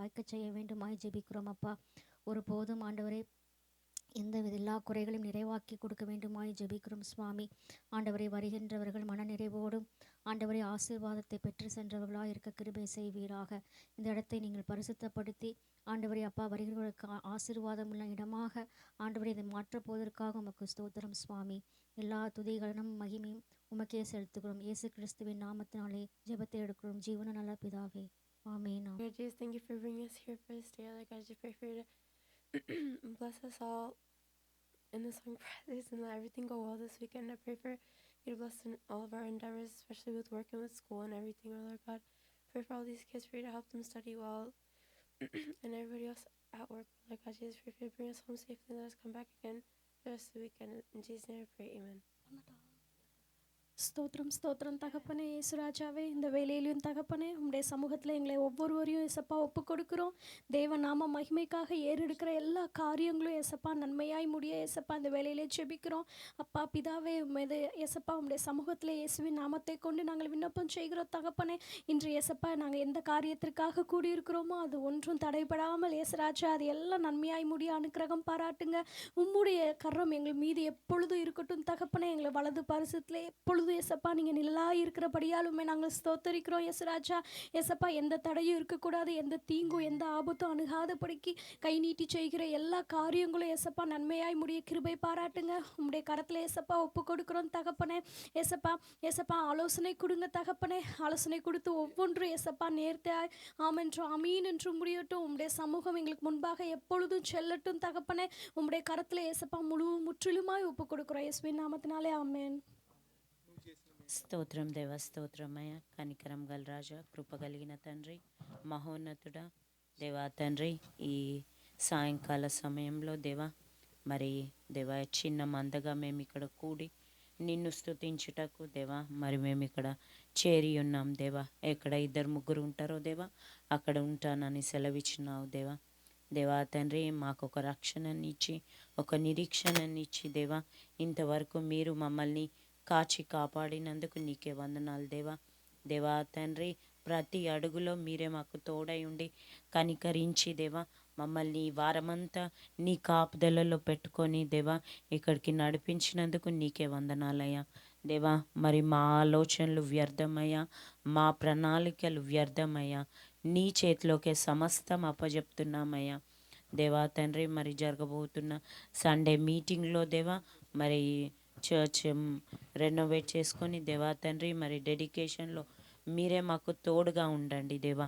வாய்க்க செய்ய வேண்டுமாய் ஜெபிக்கிறோம் அப்பா. ஒருபோதும் ஆண்டவரே எல்லா குறைகளையும் நிறைவாக்கி கொடுக்க வேண்டுமாய் ஜெபிக்கிறோம் சுவாமி. ஆண்டவரை வருகின்றவர்கள் மன நிறைவோடும் ஆண்டவரை ஆசீர்வாதத்தை பெற்று சென்றவர்களாக இருக்க கிருபை செய்வீராக. இந்த இடத்தை நீங்கள் பரிசுத்தப்படுத்தி ஆண்டவரை அப்பா வருகிறவர்களுக்கு ஆசீர்வாதம் உள்ள இடமாக ஆண்டவரை இதை மாற்றப் போவதற்காக உமக்கு ஸ்தோத்திரம் சுவாமி. எல்லா துதிகளும் மகிமையும் உமக்கே செலுத்துகிறோம். இயேசு கிறிஸ்துவின் நாமத்தினாலே ஜெபத்தை எடுக்கிறோம் ஜீவன நல்ல பிதாவே, ஆமென். Lord Jesus, thank you for bringing us here for this day. Lord God, I just pray for you to bless us all in the song practice and let everything go well this weekend. I pray for you to bless in all of our endeavors, especially with work and with school and everything. Oh Lord God, pray for all these kids, for you to help them study well and everybody else at work. Lord God, Jesus, pray for you to bring us home safely and let us come back again for the rest of the weekend. In Jesus' name I pray, amen. ஸ்தோத்திரம் ஸ்தோத்திரம் தகப்பனே. இயேசுராஜாவே, இந்த வேலையிலையும் தகப்பனே உம்முடைய சமூகத்தில் எங்களை ஒவ்வொருவரையும் எசப்பா ஒப்பு கொடுக்குறோம். தேவ நாம மகிமைக்காக ஏறெடுக்கிற எல்லா காரியங்களும் எசப்பா நன்மையாய் முடிய எசப்பா இந்த வேலையிலே ஜெபிக்கிறோம். அப்பா பிதாவே, உம்மைய எசப்பா உம்முடைய சமூகத்தில் இயேசுவின் நாமத்தை கொண்டு நாங்கள் விண்ணப்பம் செய்கிறோம் தகப்பனே. இன்று எசப்பா நாங்கள் எந்த காரியத்திற்காக கூடியிருக்கிறோமோ அது ஒன்றும் தடைபடாமல் இயேசுராஜா அது எல்லாம் நன்மையாய் முடிய அனுக்கிரகம் பாராட்டுங்க. உம்முடைய கரம் எங்கள் மீது எப்பொழுதும் இருக்கட்டும் தகப்பனே. எங்களை வலது பரிசுத்திலே எப்பொழுதும் எசப்பா நீங்கள் நிழலாக இருக்கிறபடியால் உண்மை நாங்கள் ஸ்தோத்தரிக்கிறோம். எஸ்ராஜா எசப்பா எந்த தடையும் இருக்கக்கூடாது, எந்த தீங்கும் எந்த ஆபத்தும் அணுகாதபடிக்கு கை நீட்டி செய்கிற எல்லா காரியங்களும் எசப்பா நன்மையாய் முடிய கிருபை பாராட்டுங்க. உம்முடைய கரத்தில் எசப்பா ஒப்பு கொடுக்குறோம் தகப்பனே. எசப்பா ஆலோசனை கொடுங்க தகப்பனே. ஆலோசனை கொடுத்து ஒவ்வொன்றும் எசப்பா நேர்த்தியாய் ஆமென்றும் அமீன் என்று முடியட்டும். உம்முடைய சமூகம் எங்களுக்கு முன்பாக எப்பொழுதும் செல்லட்டும் தகப்பனே. உம்முடைய கரத்தில் எசப்பா முற்றிலுமாய் ஒப்பு கொடுக்குறோம் இயேசுவின் நாமத்தினாலே ஆமென். స్తోత్రం దేవ, స్తోత్రమయ, కనికరం గల రాజా, కృప కలిగిన తండ్రి, మహోన్నతుడ దేవా తండ్రి, ఈ సాయంకాల సమయంలో దేవా మరి దేవా చిన్న మందగా మేము ఇక్కడ కూడి నిన్ను స్తుతించుటకు దేవా మరి మేము ఇక్కడ చేరి ఉన్నాం దేవా. ఎక్కడ 2-3 ఉంటారో దేవా అక్కడ ఉంటానని సెలవిచ్చినావు దేవా. దేవా తండ్రి, మాకు ఒక రక్షణనిచ్చి ఒక నిరీక్షణనిచ్చి దేవా ఇంతవరకు మీరు మమ్మల్ని కాచి కాపాడినందుకు నీకే వందనాలు దేవా. దేవా తండ్రి, ప్రతి అడుగులో మీరే మాకు తోడై ఉండి కనికరించి దేవా మమ్మల్ని ఈ వారమంతా నీ కాపుదలలో పెట్టుకొని దేవా ఇక్కడికి నడిపించినందుకు నీకే వందనాలయ్యా. దేవా మరి మా ఆలోచనలు వ్యర్థమయ్యా, మా ప్రణాళికలు వ్యర్థమయ్యా, నీ చేతిలోకే సమస్తం అప్పజెప్తున్నామయ్యా. దేవా తండ్రి, మరి జరగబోతున్న సండే మీటింగ్లో దేవా మరి చర్చ్ రెనోవేట్ చేసుకొని దేవా తండ్రి మరి డెడికేషన్లో మీరే మాకు తోడుగా ఉండండి దేవా.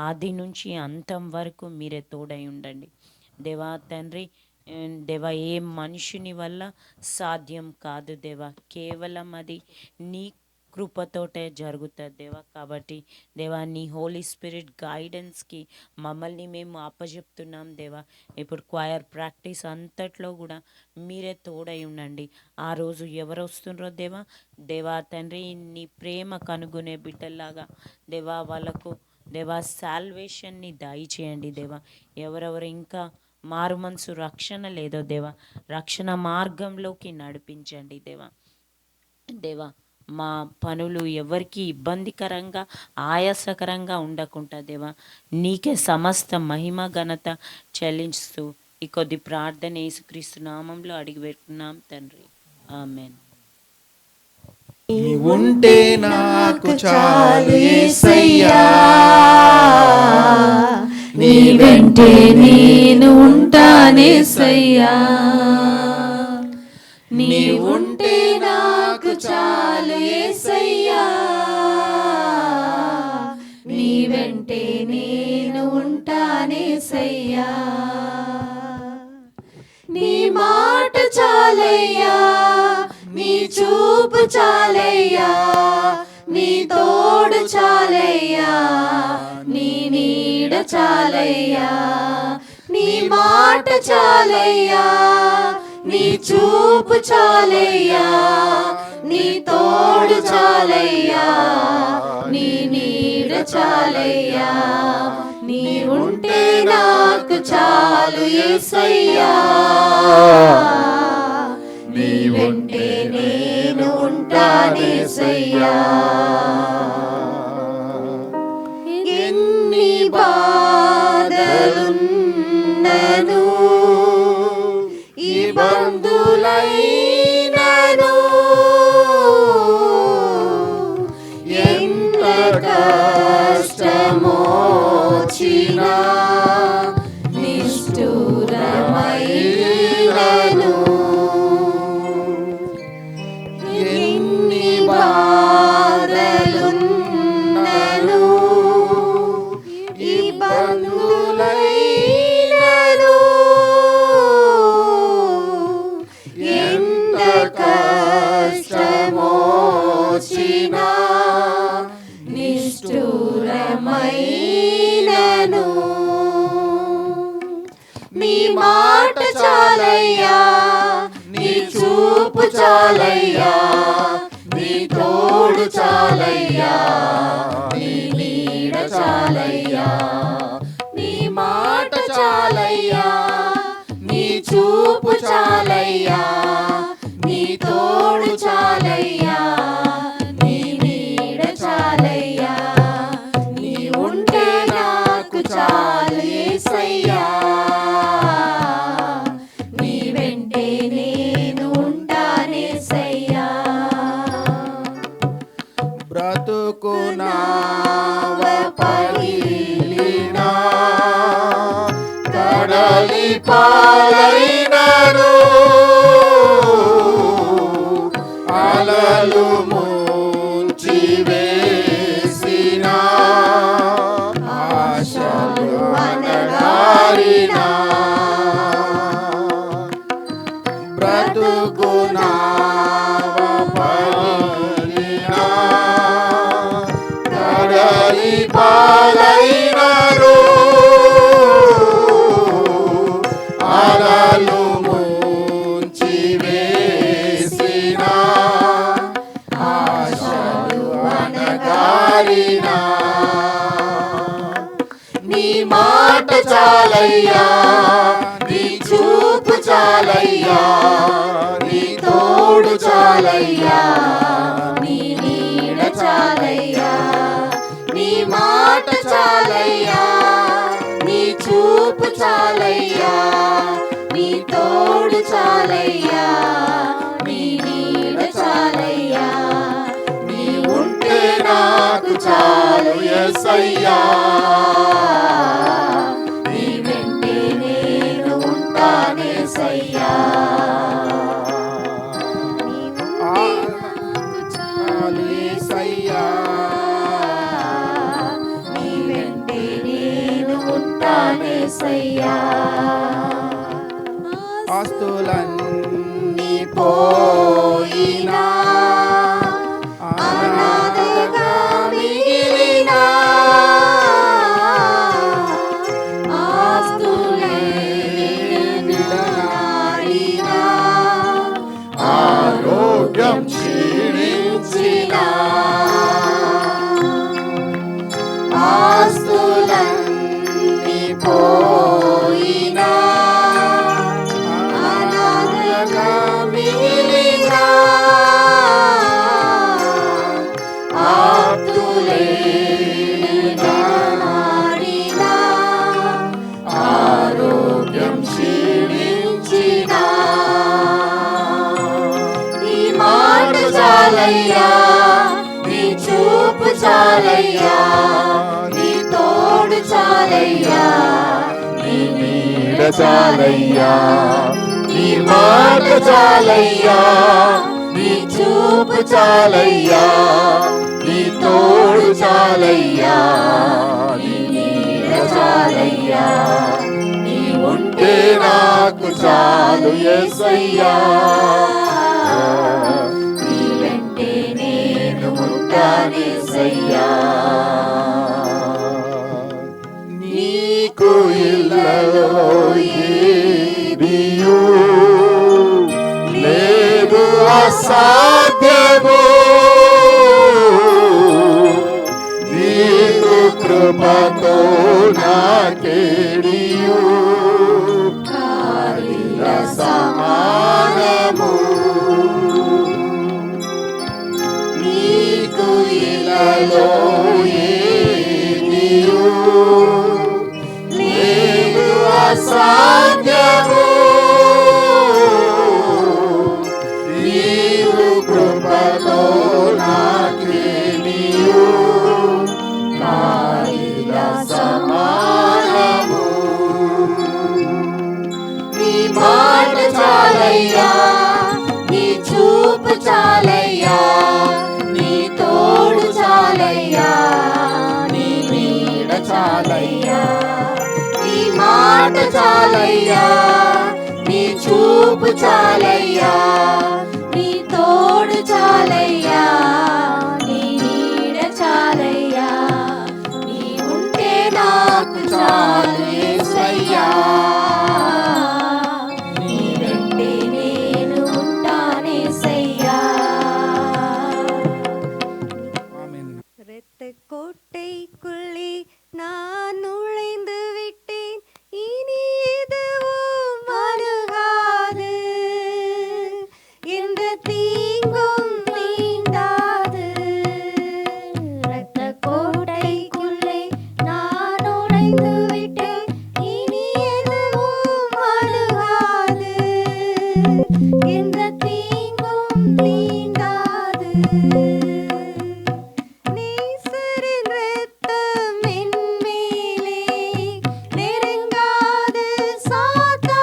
ఆది నుంచి అంతం వరకు మీరే తోడై ఉండండి దేవా తండ్రి. దేవా ఏ మనుషుని వల్ల సాధ్యం కాదు దేవా, కేవలం అది నీ కృపతోటే జరుగుతుంది దేవా. కాబట్టి దేవా నీ హోలీ స్పిరిట్ గైడెన్స్కి మమ్మల్ని మేము అప్పచెప్తున్నాం దేవా. ఇప్పుడు క్వైర్ ప్రాక్టీస్ అంతట్లో కూడా మీరే తోడై ఉండండి. ఆ రోజు ఎవరు వస్తుండ్రో దేవా దేవా తండ్రి నీ ప్రేమ కనుగొనే బిడ్డల్లాగా దేవా వాళ్ళకు దేవా సాల్వేషన్ని దయచేయండి దేవా. ఎవరెవరు ఇంకా మారు మనసు రక్షణ లేదో దేవా రక్షణ మార్గంలోకి నడిపించండి దేవా. దేవా మా పనులు ఎవరికి ఇబ్బందికరంగా ఆయాసకరంగా ఉండకుండా దేవా నీకే సమస్త మహిమ ఘనత చెల్లిస్తూ ఈ కొద్ది ప్రార్థన యేసుక్రీస్తు నామంలో అడిగి పెట్టుకున్నాం తండ్రి, ఆమేన్. నీవుంటే నాకు చాలు యేసయ్యా, నీ వెంటే నేను ఉంటానేసయ్యా. నీవుంటే నాకు చాలు యేసయ్యా, నీ వెంటే నేను ఉంటానేసయ్యా. నీ మాట చాలయ్యా, నీ చూపు చాలయ్యా, నీ తోడు చాలయ్యా, నీ నీడ చాలయ్యా. నీ మాట చాలయ్యా, నీ చూపు చాలయ్యా, నీ తోడు చాలయ్యా, నీ నీడ చాలయ్యా. నీ ఉంటే నాకు చాలు యేసయ్యా, నీ వెంటే నేను ఉంటానేసయ్యా. ఎన్ని బాధ నిష్ఠూరమైనను ఎన్ని బాధలున్నను ఇబ్బందులైనను ఎంత కష్టమొచ్చినా నిష్ఠూరమైనను నీ మాట చాలయ్యా నీ చూపు చాలయ్యా నీ తోడు చాలయ్యా నీ నీడ చాలయ్యా నీ మాట చాలయ్యా నీ చూపు చాలయ్యా నీ తోడు చాలయ్యా నీ నీడ చాలయ్యా నీ ఉంటే నాకు చాలు యేసయ్యా నీ వెంటే నేను ఉంటానేసయ్యా బ్రతుకు నావ పగిలినా కడలి పాలైనను అలలు ముంచి వేసినా ఆశలు అనగారినా బ్రతుకు నావ పగిలినా కడలి పాలైనను అలలు ముంచి వేసినా ఆశలు అనగారినా నీ మాట చాలయ్యా నీ చూపు చాలయ్యా నీ తోడు చాలయ్యా నీ నీడ చాలయ్యా నీ మాట చాలయ్యా నీ చూపు చాలయ్యా నీ తోడు చాలయ్యా నీ నీడ చాలయ్యా నీ ఉంటే నాకు చాలు యేసయ్యా నీ వెంటే నేను ఉంటానేసయ్యా చాలు యేసయ్యా నీ వెంటే నేను ఉంటానేసయ్యా ఆస్తులన్నీ పోయినా అనాథగా మిగిలినా ఆస్తులెన్నడినా ఆరోగ్యం క్షీణించినా ఆస్తులన్నీ పోయినా అనాథగా మిగిలినా ఆప్తులేనాడినా ఆరోగ్యం క్షీణించినా నీ మాట చాలయ్యా నీ చూపు చాలయ్యా నీ తోడు చాలయ్యా నీ నీడ చాలయ్యా నీ మాట చాలయ్యా నీ చూపు చాలయ్యా నీ తోడు చాలయ్యా నీ నీడ చాలయ్యా నీ ఉంటే నాకు చాలు యేసయ్యా నీ వెంటే నేను ఉంటానేసయ్యా నీకు ఇల్లలో ఏదియు లేదు అసాధ్యము నీకు కృపతో నాకేడియు కార్య సమానము నీకు ఇలలో ఏదియు లేదు అసాధ్యము నీవు కృపతో నాకేనియు కార్య సమానము మాట చాలయ్యా, నీ చూపు చాలయ్యా, నీ తోడు చాలయ్యా, నీ నీడ చాలయ్యా, నీ ఉంటే నాకు చాలు యేసయ్యా, నీ వెంటే నేను ఉంటానేసయ్యా. இரத்த கோட்டைக்குள்ளே நான் நுழைந்து விட்டேன், இனி எதுவும் அணுகாது, எந்த தீங்கும் தீண்டாது. இரத்த கோட்டைக்குள்ளே நான் நுழைந்து விட்டேன், இனி எதுவும் அணுகாது, எந்த தீங்கும் தீண்டாது. நேசரின் இரத்தம் என் மேலே நெருங்காது சாத்தான்,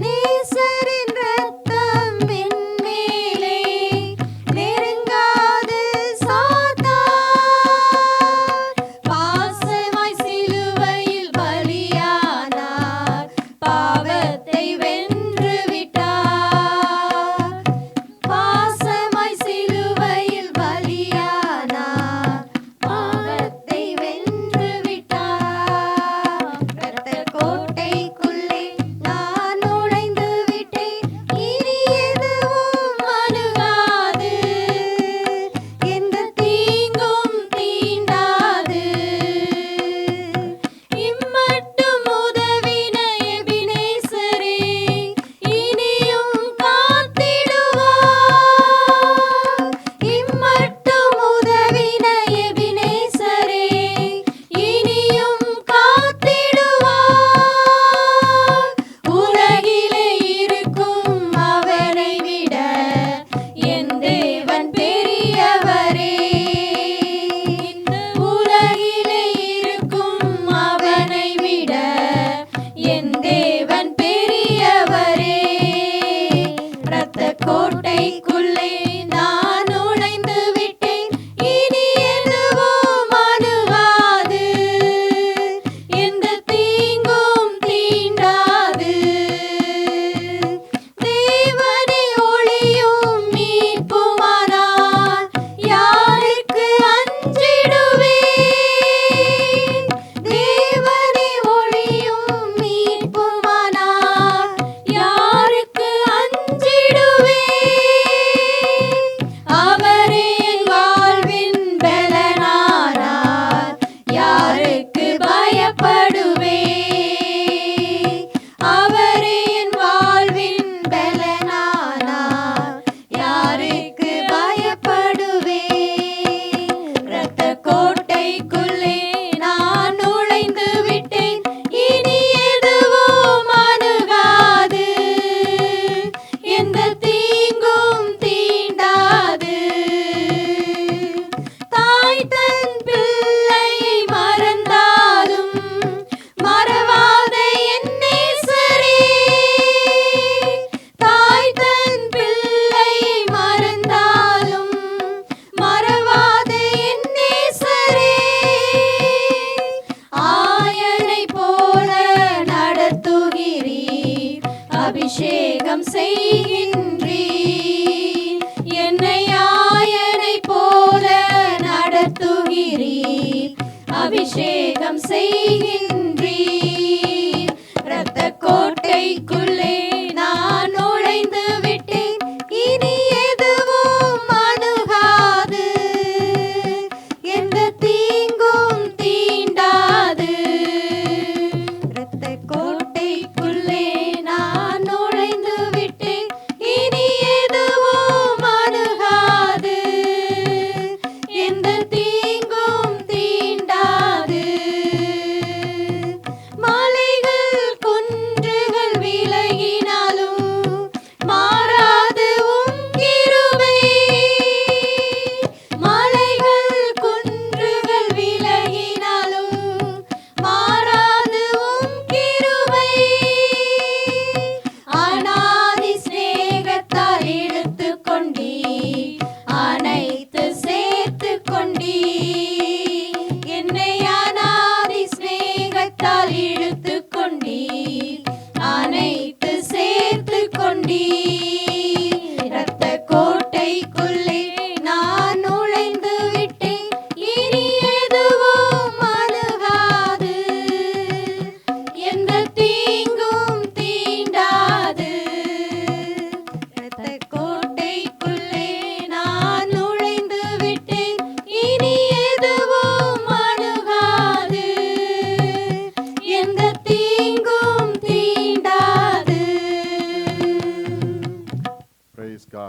நேசரின் இரத்தம் என் மேலே நெருங்காது சாத்தான். பாசமாய் சிலுவையில் பலியானார், பாவத்தை வென்று விட்டார். பாசமாய் சிலுவையில் பலியானார், பாவத்தை வென்று விட்டார். இரத்த கோட்டைக்குள்ளே நான் நுழைந்து விட்டேன், இனி எதுவும் அணுகாது, எந்த தீங்கும் தீண்டாது. இம்மட்டும் உதவின எபினேசரே, இனியும் காத்திடுவார். இம்மட்டும் உதவின எபினேசரே, இனியும் காத்திடுவார். உலகிலே இருக்கும் அவனை விட என் தேவன் பெரியவரே. உலகிலே இருக்கும் அவனை விட என் தேவன் பெரியவரே. இரத்த கோட்டைக்குள்ளே நான் நுழைந்து விட்டேன், இனி எதுவும் அணுகாது, எந்த தீங்கும் தீண்டாது. தேவனே ஒளியும் மீட்புமானார், யாருக்கு அஞ்சிடுவேன். தேவனே ஒளியும் மீட்புமானார், யாருக்கு அஞ்சிடுவேன். அவரே என் வாழ்வின் பலனானார், யாருக்கு பயப்படுவேன். அவரே என் வாழ்வின் பலனானார், யாருக்கு பயப்படுவேன். இரத்த கோட்டைக்குள்ளே நான் நுழைந்து விட்டேன், இனி எதுவும் அணுகாது, எந்த தீங்கும் தீண்டாது. தாய் தன் பிள்ளையை மறந்தாலும் மறவாத என் நேசரே. தாய் தன் பிள்ளையை மறந்தாலும் மறவாத என் நேசரே. ஆயனை போல நடத்துகிறீர், அபிஷேகம் செய்கின்றீர். என்னை ஆயனை போல நடத்துகிறீர், அபிஷேகம் செய்கின்றீர். இரத்த கோட்டைக்குள்ளே நான் நுழைந்து விட்டேன், இனி எதுவும் அணுகாது, எந்த தீங்கும் தீண்டாது. இரத்த கோட்டைக்குள்ளே நான் நுழைந்து விட்டேன், இனி எதுவும் அணுகாது, எந்த தீங்கும் தீண்டாது.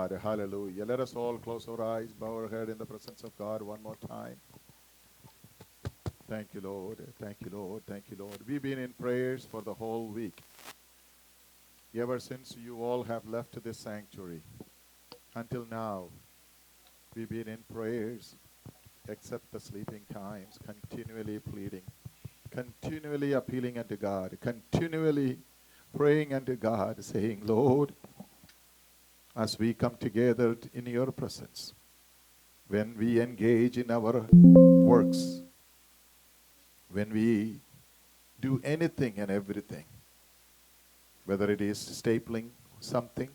God. Hallelujah. Let us all close our eyes, bow our head in the presence of God one more time. Thank you, Lord. Thank you, Lord. Thank you, Lord. We've been in prayers for the whole week. Ever since you all have left this sanctuary until now, we've been in prayers, except the sleeping times, continually pleading, continually appealing unto God, continually praying unto God, saying, Lord, as we come together in your presence, when we engage in our works, when we do anything and everything, whether it is stapling something,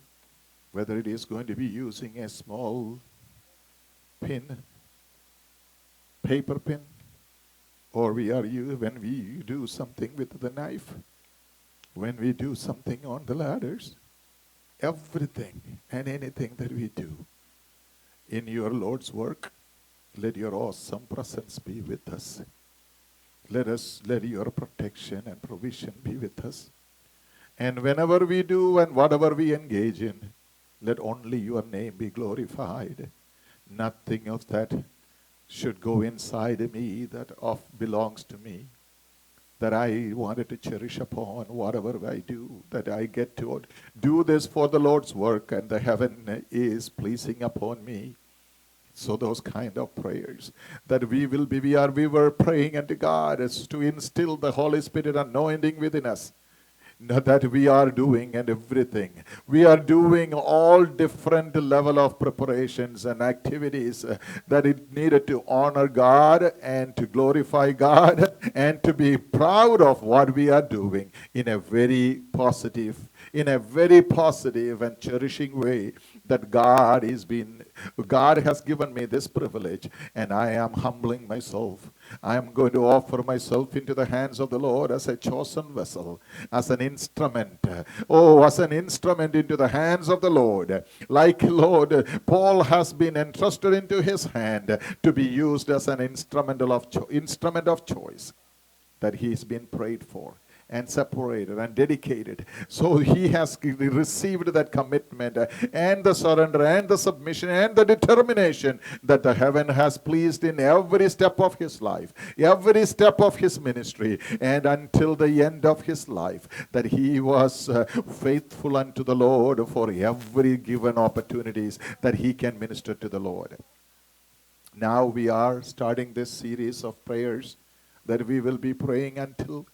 whether it is going to be using a small pin, paper pin, or when we do something with the knife, when we do something on the ladders, everything and anything that we do in your Lord's work, let your awesome presence be with us. Let your protection and provision be with us. And whenever we do and whatever we engage in, let only your name be glorified. Nothing of that should go inside me that belongs to me, that I wanted to cherish upon whatever I do, that I get to do this for the Lord's work, and the heaven is pleasing upon me. So those kind of prayers that we were praying unto God is to instill the Holy Spirit anointing within us. Not that we are doing and everything. We are doing all different level of preparations and activities that it needed to honor God and to glorify God and to be proud of what we are doing in a very positive and cherishing way, that God has given me this privilege, and I am humbling myself. I am going to offer myself into the hands of the Lord as a chosen vessel, as an instrument. As an instrument into the hands of the Lord. Like Lord, Paul has been entrusted into his hand to be used as an instrument of choice, that he's been prayed for and separated and dedicated. So he has received that commitment and the surrender and the submission and the determination that the heaven has pleased in every step of his life, every step of his ministry, and until the end of his life, that he was faithful unto the Lord for every given opportunities that he can minister to the Lord. Now we are starting this series of prayers that we will be praying until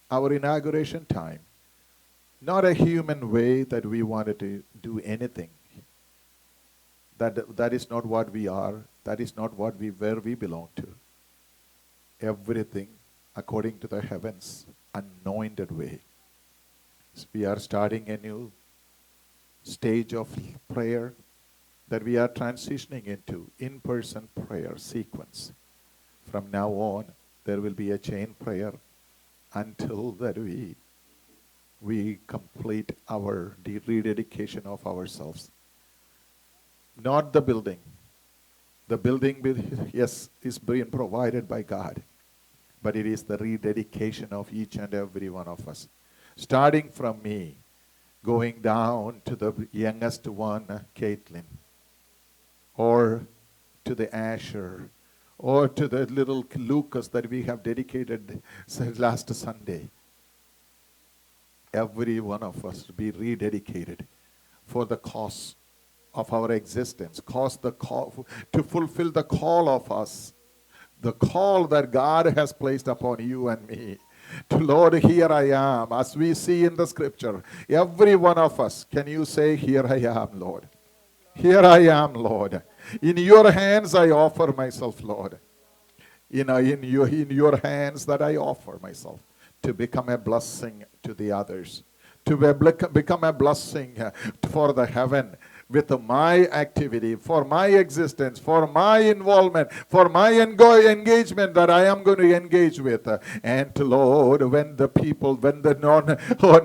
our inauguration time. Not a human way that we wanted to do anything. That is not what we are. That is not where we belong to. Everything according to the heavens anointed way. So we are starting a new stage of prayer that we are transitioning into in-person prayer sequence. From now on, there will be a chain prayer until that we complete our rededication of ourselves. Not the building. The building, yes, is being provided by God, but it is the rededication of each and every one of us. Starting from me, going down to the youngest one, Caitlin, or to the Asher, or to the little Lucas that we have dedicated last Sunday. Every one of us be rededicated for the cause of our existence, to fulfill the call of us, the call that God has placed upon you and me. To Lord, here I am, as we see in the scripture. Every one of us, can you say, here I am, Lord? Here I am, Lord. In your hands I offer myself, Lord. In your hands that I offer myself to become a blessing to the others, to become a blessing for the heaven, with my activity, for my existence, for my involvement, for my engagement that I am going to engage with. And Lord, when the people, when the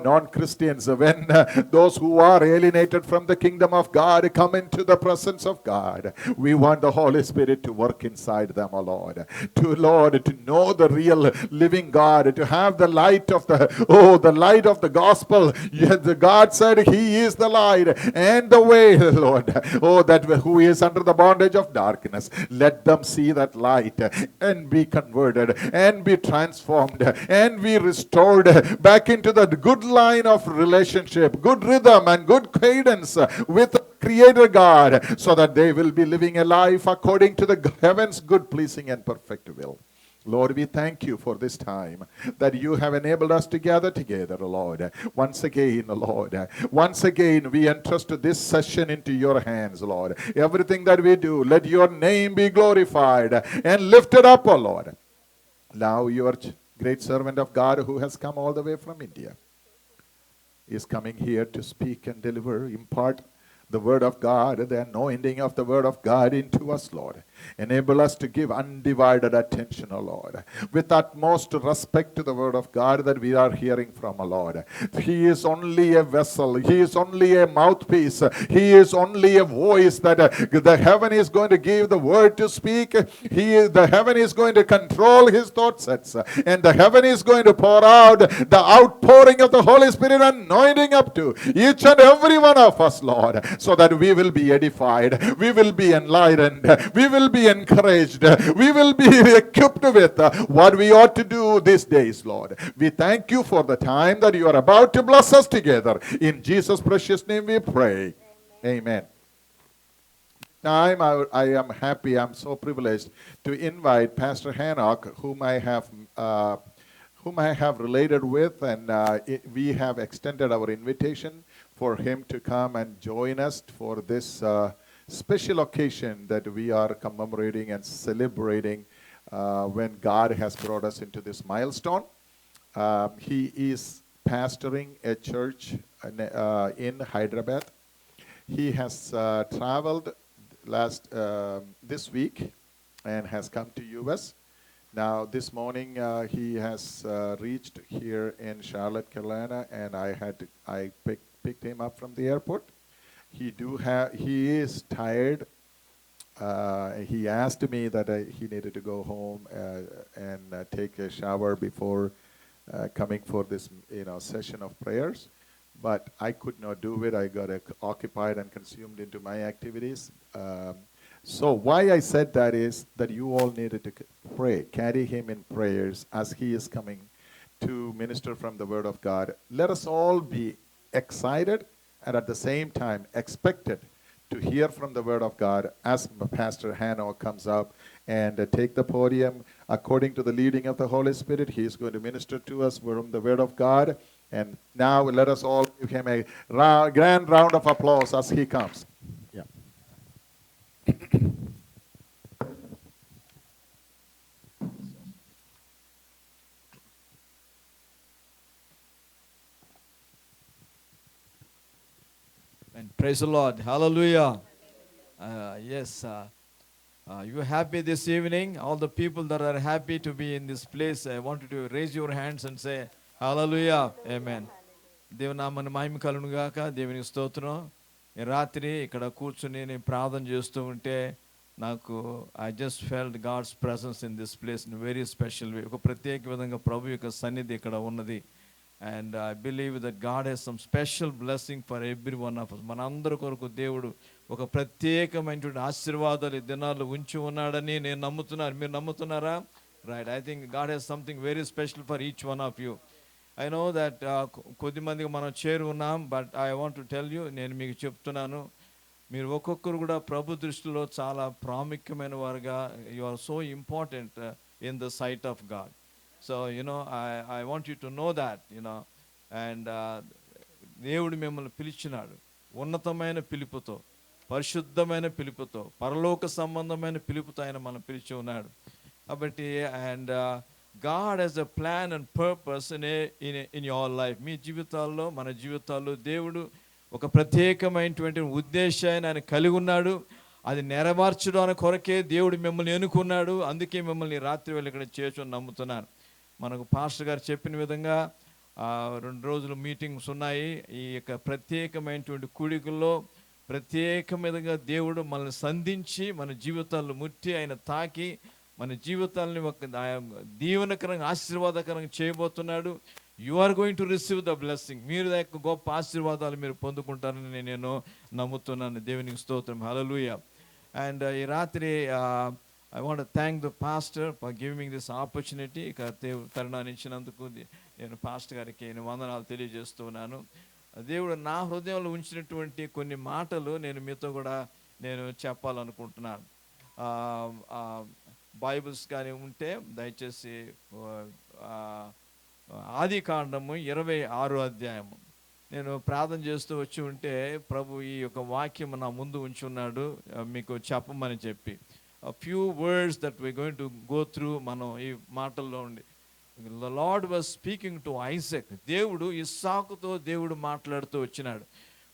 non-Christians, when those who are alienated from the kingdom of God come into the presence of God, we want the Holy Spirit to work inside them, O Lord. To know the real living God, to have the light of the light of the gospel. Yes, God said He is the light and the way pray, Lord, oh, that who is under the bondage of darkness, let them see that light and be converted and be transformed and be restored back into the good line of relationship, good rhythm and good cadence with Creator God, so that they will be living a life according to the heaven's good, pleasing, and perfect will. Lord, we thank you for this time that you have enabled us to gather together, Lord. Once again, Lord, once again, we entrust this session into your hands, Lord. Everything that we do, let your name be glorified and lifted up, O Lord. Now, your great servant of God who has come all the way from India is coming here to speak and deliver, impart the word of God, the anointing of the word of God into us, Lord. Enable us to give undivided attention, O Lord, with utmost respect to the word of God that we are hearing from, O Lord. He is only a vessel. He is only a mouthpiece. He is only a voice that the heaven is going to give the word to speak. The heaven is going to control his thought sets, and the heaven is going to pour out the outpouring of the Holy Spirit anointing up to each and every one of us, Lord, so that we will be edified, we will be enlightened, we will be encouraged, we will be equipped with what we ought to do these days, Lord. We thank you for the time that you are about to bless us together. In Jesus' precious name we pray. Amen. Now I am happy, I'm so privileged to invite Pastor Hanok, whom I have related with, and we have extended our invitation for him to come and join us for this special occasion that we are commemorating and celebrating when God has brought us into this milestone. He is pastoring a church in Hyderabad. He has traveled this week and has come to US. Now this morning he has reached here in Charlotte, Carolina, and I picked him up from the airport. He is tired. He asked me that he needed to go home and take a shower before coming for this session of prayers. But I could not do it. I got occupied and consumed into my activities. So why I said that is that you all needed to pray, carry him in prayers as he is coming to minister from the Word of God. Let us all be excited and at the same time expected to hear from the Word of God as Pastor Hanok comes up and take the podium according to the leading of the Holy Spirit. He is going to minister to us from the Word of God. And now let us all give him a grand round of applause as he comes. Yeah. And praise the Lord. Hallelujah. Yes. You happy this evening? All the people that are happy to be in this place, I want you to raise your hands and say, Hallelujah. Amen. దేవునామని మహిమ కలుగును గాక. దేవునికి స్తోత్రం. ఈ రాత్రి ఇక్కడ కూర్చుని నేను ప్రార్థన చేస్తూ ఉంటే నాకు I just felt God's presence in this place in very special way. ఒక ప్రత్యేక విధంగా ప్రభు యొక్క సన్నిధి ఇక్కడ ఉన్నది. And I believe that God has some special blessing for every one of us. మనందరి కొరకు దేవుడు ఒక ప్రత్యేకమైనటువంటి ఆశీర్వాదాలు ఈ దినాల్లో ఉంచి ఉన్నాడని నేను నమ్ముతున్నాను. మీరు నమ్ముతున్నారా? Right. I think God has something very special for each one of you. I know that కొద్దిమందికి మనం చేరు ఉన్నాం, but I want to tell you, నేను మీకు చెప్తున్నాను, మీరు ఒక్కొక్కరు కూడా ప్రభు దృష్టిలో చాలా ప్రాముఖ్యమైన వారుగా, you are so important in the sight of God. So I want you to know that and దేవుడు మిమ్మల్ని పిలిచినాడు ఉన్నతమైన పిలుపుతో, పరిశుద్ధమైన పిలుపుతో, పరలోక సంబంధమైన పిలుపుతో ఆయన మనం పిలిచి ఉన్నాడు. కాబట్టి and God has a plan and purpose in your life. మీ జీవితాల్లో, మన జీవితాల్లో దేవుడు ఒక ప్రత్యేకమైనటువంటి ఉద్దేశాన్ని ఆయన కలిగి ఉన్నాడు. అది నెరవేర్చడానికి కొరకే దేవుడు మిమ్మల్ని ఎన్నుకున్నాడు. అందుకే మిమ్మల్ని రాత్రి వేళ ఇక్కడ చేర్చుని నమ్ముతున్నాను. మనకు పాస్టర్ గారు చెప్పిన విధంగా 2 రోజులు మీటింగ్స్ ఉన్నాయి. ఈ యొక్క ప్రత్యేకమైనటువంటి కూడికల్లో ప్రత్యేకమైనగా దేవుడు మనల్ని సంధించి మన జీవితాల్లో ముట్టి ఆయన తాకి మన జీవితాలని ఒక దీవెనకరంగా ఆశీర్వాదకరంగా చేయబోతున్నాడు. You are going to receive the blessing. మీరు గొప్ప ఆశీర్వాదాలు మీరు పొందుకుంటారని నేను నమ్ముతున్నాను. దేవునికి స్తోత్రం. హల్లెలూయా. అండ్ ఈ రాత్రి I want to thank the pastor for giving me this opportunity. ఇక తరుణాన్ని ఇచ్చినందుకు నేను పాస్టర్ గారికి నేను వందనాలు తెలియజేస్తున్నాను. దేవుడు నా హృదయంలో ఉంచినటువంటి కొన్ని మాటలు నేను మీతో కూడా నేను చెప్పాలనుకుంటున్నాను. బైబిల్స్ కానీ ఉంటే దయచేసి ఆది కాండము 26వ అధ్యాయము నేను ప్రార్థన చేస్తూ వచ్చి ఉంటే ప్రభు ఈ యొక్క వాక్యం నా ముందు ఉంచి ఉన్నాడు మీకు చెప్పమని చెప్పి. A few words that we're going to go through మనం ఈ మాటల్లో ఉండి. The Lord was speaking to Isaac. దేవుడు ఇస్సాకుతో దేవుడు మాట్లాడుతూ వచ్చినాడు.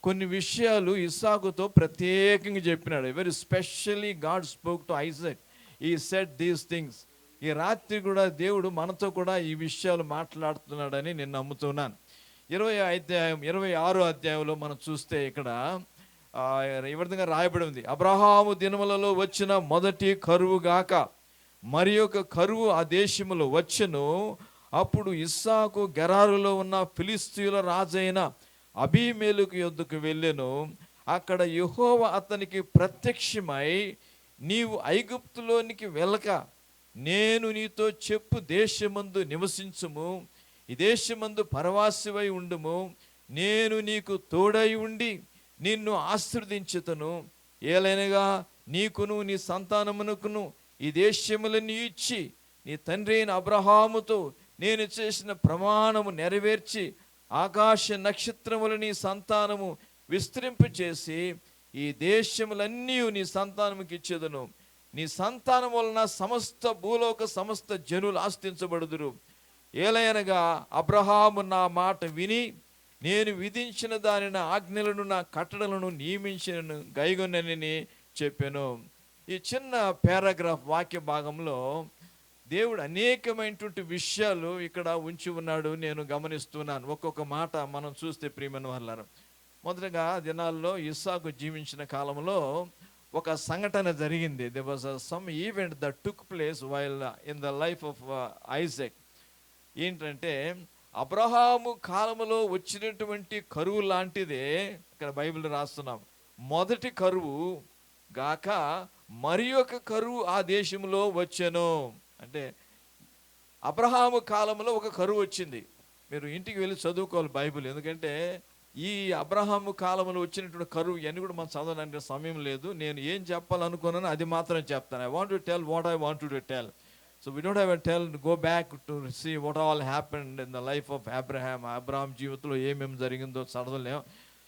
కొన్ని విషయాలు ఇస్సాకుతో ప్రత్యేకంగా చెప్పినాడు. Very specially God spoke to Isaac. He said these things. ఈ రాత్రి కూడా దేవుడు మనతో కూడా ఈ విషయాలు మాట్లాడుతున్నాడని నేను నమ్ముతున్నాను. 26వ అధ్యాయంలో మనం చూస్తే ఇక్కడ ఈ విధంగా రాయబడి ఉంది. అబ్రహాము దినములలో వచ్చిన మొదటి కరువు గాక మరి ఒక కరువు ఆ దేశములో వచ్చెను. అప్పుడు ఇస్సాకు గెరారులో ఉన్న ఫిలిస్తీయుల రాజైన అబీమెలెకు యొద్దకు వెళ్ళెను. అక్కడ యెహోవా అతనికి ప్రత్యక్షమై, నీవు ఐగుప్తులోనికి వెళ్ళక నేను నీతో చెప్పు దేశమందు నివసించుము, ఈ దేశమందు పరవాసివై ఉండుము, నేను నీకు తోడై ఉండి నిన్ను ఆశీర్వదించుతను. ఏలైనగా నీకును నీ సంతానమునకును ఈ దేశములను ఇచ్చి నీ తండ్రి అయిన అబ్రహాముతో నేను చేసిన ప్రమాణము నెరవేర్చి ఆకాశ నక్షత్రములు నీ సంతానము విస్తరింపు చేసి ఈ దేశములన్నీ నీ సంతానముకి ఇచ్చేదను. నీ సంతానం వలన సమస్త భూలోక సమస్త జనులు ఆస్తించబడుదురు. ఏలయనగా అబ్రహాము నా మాట విని నేను విధించిన దానిని ఆజ్ఞలను నా కట్టడలను నియమించిన గైగొనని చెప్పాను. ఈ చిన్న పారాగ్రాఫ్ వాక్య భాగంలో దేవుడు అనేకమైనటువంటి విషయాలు ఇక్కడ ఉంచి ఉన్నాడు నేను గమనిస్తున్నాను. ఒక్కొక్క మాట మనం చూస్తే ప్రియమైన వాళ్ళారు. మొదటగా దినాల్లో ఇస్సాకు జీవించిన కాలంలో ఒక సంఘటన జరిగింది. there was some event that took place while in the life of Isaac. ఏంటంటే అబ్రహాము కాలంలో వచ్చినటువంటి కరువు లాంటిదే ఇక్కడ బైబిల్ రాస్తున్నాం. మొదటి కరువు గాక మరి ఒక కరువు ఆ దేశంలో వచ్చెను. అంటే అబ్రహాము కాలంలో ఒక కరువు వచ్చింది. మీరు ఇంటికి వెళ్ళి చదువుకోవాలి బైబిల్. ఎందుకంటే ఈ అబ్రహాము కాలంలో వచ్చినటువంటి కరువు ఇవన్నీ కూడా మనం చదవడానికి సమయం లేదు. నేను ఏం చెప్పాలనుకున్నానో అది మాత్రం చెప్తాను. I want to tell what I want to tell. So we don't have to go back to see what all happened in the life of Abraham. Abraham జీవితంలో ఏమేమి జరిగిందో చదవలేం.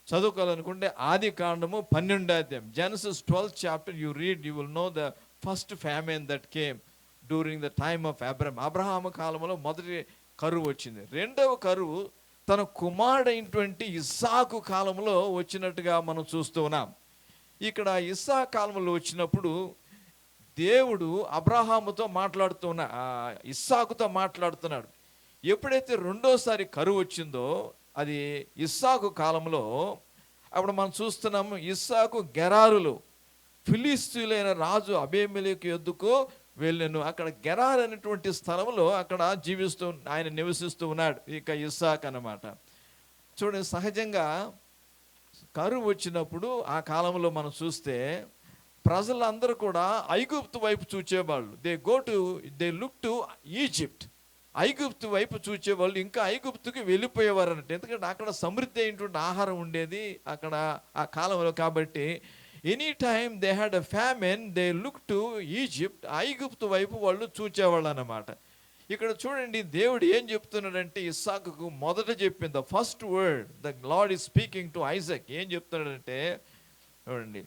చదువుకోవాలనుకుంటే ఆది కాండము 12వ అధ్యాయం, Genesis 12th chapter you read, you will know the first famine that came during the time of Abraham. Abraham కాలంలో మొదటి కరువు వచ్చింది. రెండవ కరువు తన కుమారుడైనటువంటి ఇస్సాకు కాలంలో వచ్చినట్టుగా మనం చూస్తూ ఉన్నాం. ఇక్కడ ఇస్సాకు కాలంలో వచ్చినప్పుడు దేవుడు అబ్రహాముతో ఇస్సాకుతో మాట్లాడుతున్నాడు. ఎప్పుడైతే రెండోసారి కరువు వచ్చిందో అది ఇస్సాకు కాలంలో, అప్పుడు మనం చూస్తున్నాము ఇస్సాకు గెరారులో ఫిలిస్తీయులైన రాజు అబీమెలెకు యొద్దకు వెళ్ళాను. అక్కడ గెరార్ అనేటువంటి స్థలంలో అక్కడ ఆయన నివసిస్తూ ఉన్నాడు ఇక ఇస్సాకు అన్నమాట. చూడండి, సహజంగా కరువు వచ్చినప్పుడు ఆ కాలంలో మనం చూస్తే ప్రజలందరూ కూడా ఐగుప్తు వైపు చూచేవాళ్ళు. They look to Egypt. ఐగుప్తు వైపు చూచేవాళ్ళు, ఇంకా ఐగుప్తుకి వెళ్ళిపోయేవారు అన్నట్టు. ఎందుకంటే అక్కడ సమృద్ధి అయినటువంటి ఆహారం ఉండేది అక్కడ ఆ కాలంలో. కాబట్టి any time they had a famine, they look to Egypt. ఐగుప్తు వైపు వాళ్ళు చూచేవాళ్ళు అన్నమాట. ఇక్కడ చూడండి దేవుడు ఏం చెప్తున్నాడంటే ఇస్సాకుకు మొదట చెప్పింది, the first word the Lord is speaking to Isaac. ఏం చెప్తున్నాడంటే చూడండి,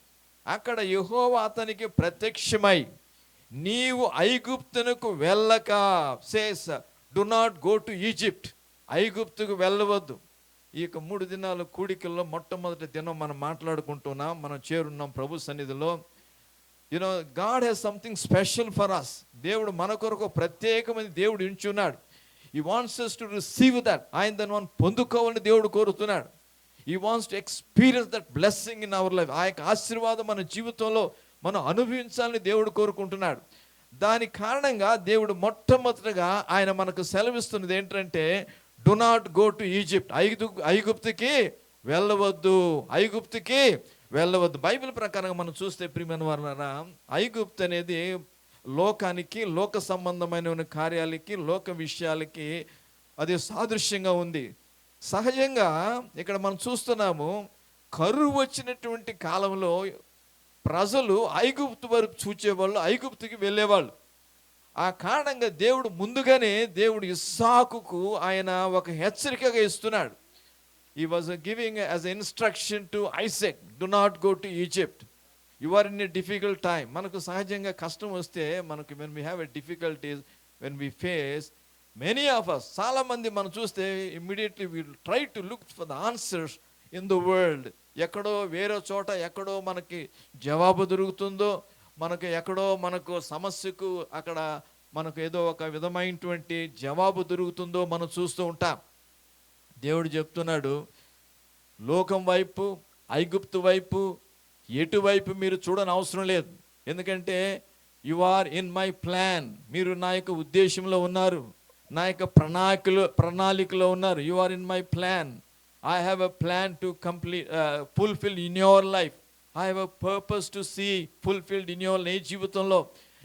అక్కడ యెహోవా అతనికి ప్రత్యక్షమై నీవు ఐగుప్తునకు వెళ్ళక, says do not go to Egypt, ఐగుప్తుకు వెళ్ళవద్దు. ఈ యొక్క 3 దినాల కూడికల్లో మొట్టమొదటి దినం మనం మాట్లాడుకుంటున్నాం, మనం చేరున్నాం ప్రభు సన్నిధిలో. You know God has something special for us. దేవుడు మన కొరకు ప్రత్యేకమైన దేవుడు ఉంచున్నాడు. He wants us to receive that. ఆయన దాన్ని మనం పొందుకోవాలని దేవుడు కోరుతున్నాడు. He wants to experience that blessing in our life. ఆ యొక్క ఆశీర్వాదం మన జీవితంలో మనం అనుభవించాలని దేవుడు కోరుకుంటున్నాడు. దాని కారణంగా దేవుడు మొట్టమొదటిగా ఆయన మనకు సెలవిస్తున్నది ఏంటంటే do not go to Egypt, ఐగుప్తుకి వెళ్ళవద్దు, ఐగుప్తుకి వెళ్ళవద్దు. బైబిల్ ప్రకారంగా మనం చూస్తే ప్రియమైన వారలారా, ఐగుప్తు అనేది లోకానికి, లోక సంబంధమైన కార్యాలకి, లోక విషయాలకి అది సాదృశ్యంగా ఉంది. సహజంగా ఇక్కడ మనం చూస్తున్నాము, కరువు వచ్చినటువంటి కాలంలో ప్రజలు ఐగుప్తు వరకు చూచేవాళ్ళు, ఐగుప్తుకి వెళ్ళేవాళ్ళు. ఆ కారణంగా దేవుడు ముందుగానే దేవుడు ఇస్సాకుకు ఆయన ఒక హెచ్చరికగా ఇస్తున్నాడు. He was giving as an instruction to Isaac, do not go to Egypt. You are in a difficult time. మనకు సహజంగా కష్టం వస్తే మనకు when we have a difficulties, when we face, many of us, చాలా మంది మనం చూస్తే immediately we try to look for the answers in the world. ఎక్కడో వేరే చోట ఎక్కడో మనకి జవాబు దొరుకుతుందో, మనకు ఎక్కడో మనకు సమస్యకు అక్కడ మనకు ఏదో ఒక విధమైనటువంటి జవాబు దొరుకుతుందో మనం చూస్తూ ఉంటాం. దేవుడు చెప్తున్నాడు, లోకం వైపు, ఐగుప్తు వైపు, ఎటువైపు మీరు చూడని అవసరం లేదు. ఎందుకంటే you are in my plan, మీరు నా యొక్క ఉద్దేశంలో ఉన్నారు, నా యొక్క ప్రణాళికలో ఉన్నారు. You are in my plan. I have a plan to fulfil in your life. I have a purpose to see fulfilled in your life. జీవితంలో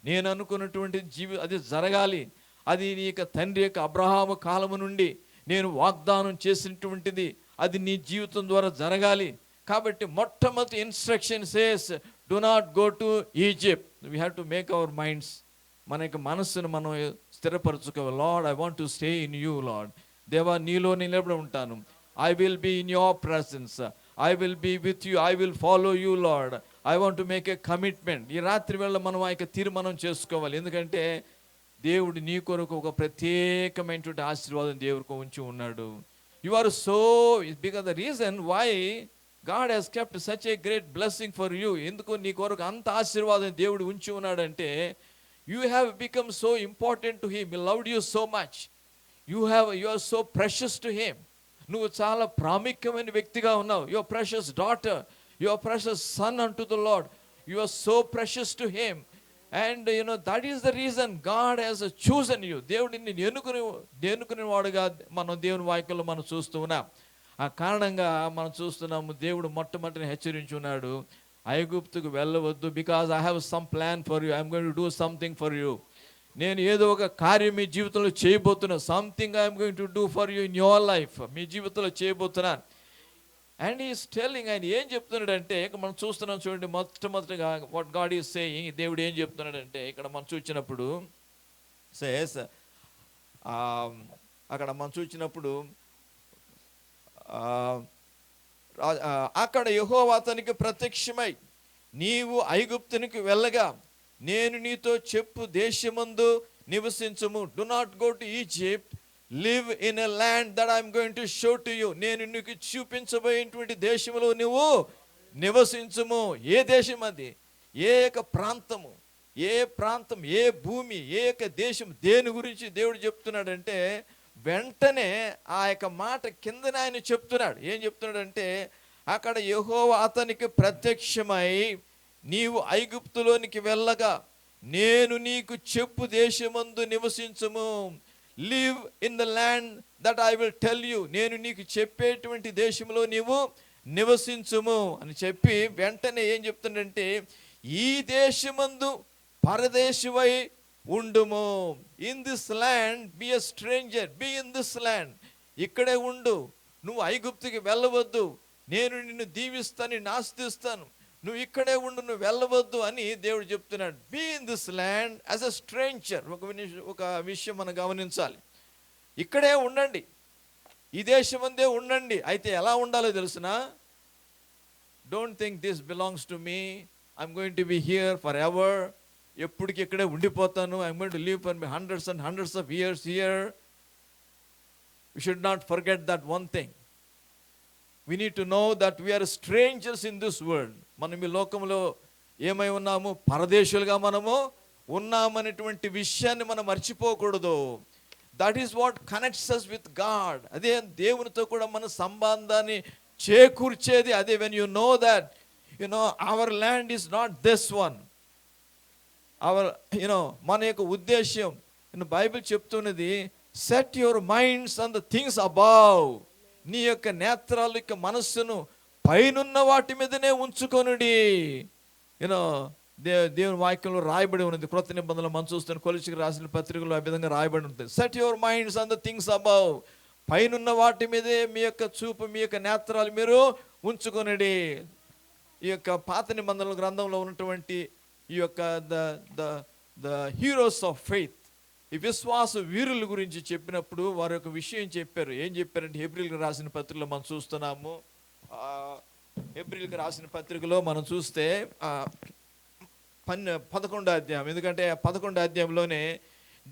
నేను అనుకున్నటువంటి అది జరగాలి. అది నీ యొక్క తండ్రి యొక్క అబ్రహాము కాలము నుండి నేను వాగ్దానం చేసినటువంటిది, అది నీ జీవితం ద్వారా జరగాలి. కాబట్టి మొట్టమొదటి instruction says do not go to Egypt. We have to make our minds, మన యొక్క మనస్సును మనం స్థిరపరచుకోవాలి. Lord, I want to stay in you. Lord, దేవా నీలో నిలబడి ఉంటాను. I will be in your presence, I will be with you, I will follow you Lord. I want to make a commitment. ఈ రాత్రి వేళ మనం ఆ యొక్క తీర్మానం చేసుకోవాలి. ఎందుకంటే దేవుడు నీ కొరకు ఒక ప్రత్యేకమైనటువంటి ఆశీర్వాదం దేవుడికి ఉంచి ఉన్నాడు. You are so, because the reason why God has kept such a great blessing for you. ఎందుకు నీ కొరకు అంత ఆశీర్వాదం దేవుడు ఉంచి ఉన్నాడంటే, you have become so important to him. He loved you so much. You are so precious to him. నువ్వు చాలా ప్రాముఖ్యమైన వ్యక్తిగా ఉన్నావు. Your precious daughter, your precious son అంటు the Lord. You are so precious to him. And that is the reason God has chosen you. దేవుడిని నిన్ను ఎన్నుకునే వాడుగా మనం దేవుని వాక్యంలో మనం చూస్తూ ఉన్నాం. ఆ కారణంగా మనం చూస్తున్నాము, దేవుడు మొట్టమొదటిని హెచ్చరించున్నాడు, ఐగుప్తుకు వెళ్ళవద్దు. Because I have some plan for you, I'm going to do something for you. నేను ఏదో ఒక కార్యం మీ జీవితంలో చేయబోతున్నా. Something I'm going to do for you in your life. మీ జీవితంలో చేయబోతున్నాను. అండ్ ఈస్ టెల్లింగ్, ఆయన ఏం చెప్తున్నాడంటే, ఇక్కడ మనం చూస్తున్నాం చూడండి, మొట్టమొదటిగా వాట్ గాడ్ ఈజ్ సేయింగ్, దేవుడు ఏం చెప్తున్నాడంటే, ఇక్కడ మనం చూసినప్పుడు సేస్, అక్కడ మనం చూసినప్పుడు అక్కడ యెహోవా అతనికి ప్రత్యక్షమై, నీవు ఐగుప్తునికి వెళ్ళగా నేను నీతో చెప్పు దేశమందు నివసించుము. Do not go to Egypt, live in a land that I'm going to show to you. నేను నీకు చూపించబోయేటువంటి దేశంలో నువ్వు నివసించుము. ఏ దేశం అది? ఏ యొక్క ప్రాంతము, ఏ ప్రాంతం, ఏ భూమి, ఏ యొక్క దేశం, దేని గురించి దేవుడు చెప్తున్నాడంటే, వెంటనే ఆ యొక్క మాట కిందనే ఆయన చెప్తున్నాడు. ఏం చెప్తున్నాడంటే, అక్కడ యెహోవా అతనికి ప్రత్యక్షమై, నీవు ఐగుప్తులోనికి వెళ్ళగా నేను నీకు చెప్పు దేశమందు నివసించుము. Live in the land that I will tell you. నేను నీకు చెప్పేటువంటి దేశంలో నీవు నివసించుము అని చెప్పి వెంటనే ఏం చెప్తుందంటే, ఈ దేశమందు పరదేశివై ఉండుము. In this land be a stranger, be in this land. ఇక్కడే ఉండు, నువ్వు ఐగుప్తుకి వెళ్ళవద్దు. నేను నిన్ను దీవిస్తాను, నిన్ను ఆశీర్వదిస్తాను, నువ్వు ఇక్కడే ఉండు, నువ్వు వెళ్ళవద్దు అని దేవుడు చెప్తున్నాడు. Be in this land as a stranger. ఒక విషయం మనం గమనించాలి. ఇక్కడే ఉండండి, ఈ దేశమందే ఉండండి. అయితే ఎలా ఉండాలో తెలుసునా? Don't think this belongs to me, I'm going to be here forever. ఎప్పటికి ఇక్కడే ఉండిపోతాను, I'm going to live for me hundreds and hundreds of years here. You should not forget that one thing. We need to know that we are strangers in this world. మనం ఈ లోకంలో ఏమై ఉన్నాము? పరదేశులుగా మనము ఉన్నామనేటువంటి విషయాన్ని మనం మర్చిపోకూడదు. That is what connects us with God. అదే దేవునితో కూడా మన సంబంధాన్ని చేకూర్చేది అదే. when you know that our land is not this one, our మన యొక్క ఉద్దేశ్యం, బైబిల్ చెప్తున్నది, set your minds on the things above. నీ యొక్క నేత్రాల యొక్క మనస్సును పైనున్న వాటి మీదనే ఉంచుకొనుడి. యూనో దేవుని వాక్యంలో రాయబడి ఉన్నది. క్రొత్త నిబంధనలు మనం చూస్తున్న కొలసీకి రాసిన పత్రికలో ఆ విధంగా రాయబడి ఉంటుంది. Set your minds on the things above. పైనున్న వాటి మీదే మీ యొక్క చూపు, మీ యొక్క నేత్రాలు మీరు ఉంచుకొనుడి. ఈ యొక్క పాత నిబంధనల గ్రంథంలో ఉన్నటువంటి ఈ యొక్క ద హీరోస్ ఆఫ్ ఫెయిత్, ఈ విశ్వాస వీరుల గురించి చెప్పినప్పుడు వారు ఒక విషయం చెప్పారు. ఏం చెప్పారంటే హెబ్రీయులకు రాసిన పత్రికలో మనం చూస్తున్నాము. హెబ్రీయులకు రాసిన పత్రికలో మనం చూస్తే 11వ అధ్యాయం, ఎందుకంటే 11వ అధ్యాయంలోనే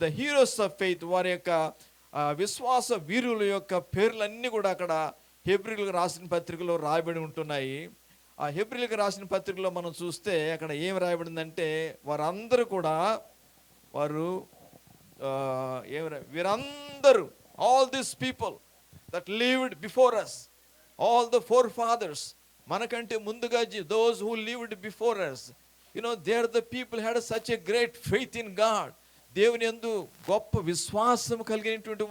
ద హీరోస్ ఆఫ్ ఫెయిత్, వారి యొక్క విశ్వాస వీరుల యొక్క పేర్లన్నీ కూడా అక్కడ హెబ్రీయులకు రాసిన పత్రికలో రాయబడి ఉంటున్నాయి. ఆ హెబ్రీయులకు రాసిన పత్రికలో మనం చూస్తే అక్కడ ఏం రాయబడిందంటే వారందరూ కూడా వీరందరూ, all this people that lived before us, all the forefathers, మనకంటే ముందుగా those who lived before us, they are the people had such a great faith in God. దేవుని యందు గొప్ప విశ్వాసం కలిగినటువంటి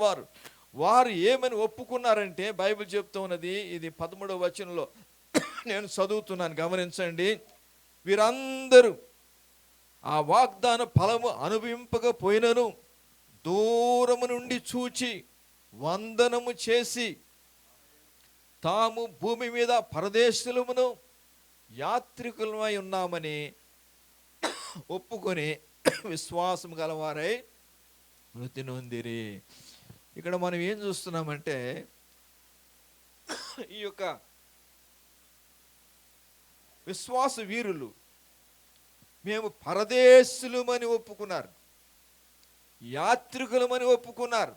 వారు ఏమని ఒప్పుకున్నారంటే బైబిల్ చెప్తూ ఉన్నది. ఇది 13వ వచనంలో నేను చదువుతున్నాను, గమనించండి. వీరందరూ ఆ వాగ్దాన ఫలము అనుభవింపకపోయినను దూరము నుండి చూచి వందనము చేసి తాము భూమి మీద పరదేశులమును యాత్రికులమై ఉన్నామని ఒప్పుకొని విశ్వాసం గలవారై మృతి నొందిరి. ఇక్కడ మనం ఏం చూస్తున్నామంటే ఈ యొక్క విశ్వాస వీరులు మేము పరదేశులమని ఒప్పుకున్నారు, యాత్రికులమని ఒప్పుకున్నారు.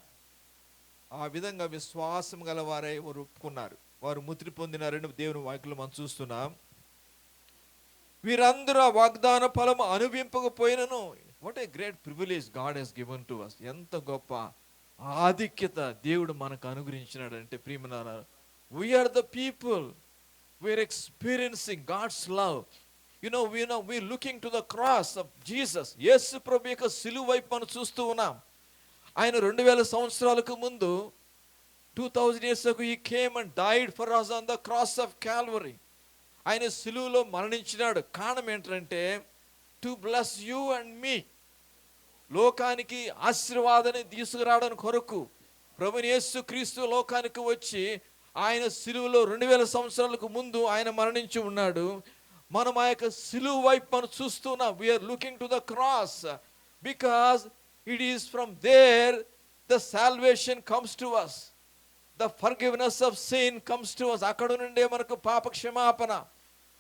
ఆ విధంగా విశ్వాసం గలవారై వారు ఒప్పుకున్నారు, వారు ముద్ర పొందినారని దేవుని వాక్యంలో మనం చూస్తున్నాం. వీరందరూ ఆ వాగ్దాన ఫలము అనుభవింపకపోయినను, what a great privilege God has given to us. ఎంత గొప్ప ఆధిక్యత దేవుడు మనకు అనుగ్రహించినాడంటే ప్రియమైన, we're the people, we're experiencing God's love. we're looking to the cross of Jesus. యేసు ప్రభు యొక్క సిలువ వైపు మనం చూస్తూ ఉన్నాం. ఆయన 2000 సంవత్సరాలకు ముందు, 2000 years ago, he came and died for us on the cross of Calvary. ఆయన సిలువలో మరణించినాడు. కారణం ఏంటంటే టు బ్లెస్ యూ అండ్ మీ, లోకానికి ఆశీర్వాదాన్ని తీసుకురావడానికి కొరకు ప్రభువైన యేసు క్రీస్తు లోకానికి వచ్చి ఆయన సిలువలో 2000 సంవత్సరాలకు ముందు ఆయన మరణించి ఉన్నాడు. మనం ఆ యొక్క సిలువ వైపు మనం చూస్తున్నాం. We're looking to the cross because it is from there the salvation comes to us, the forgiveness of sin comes to us. అక్కడ నుండే మనకు పాప క్షమాపణ,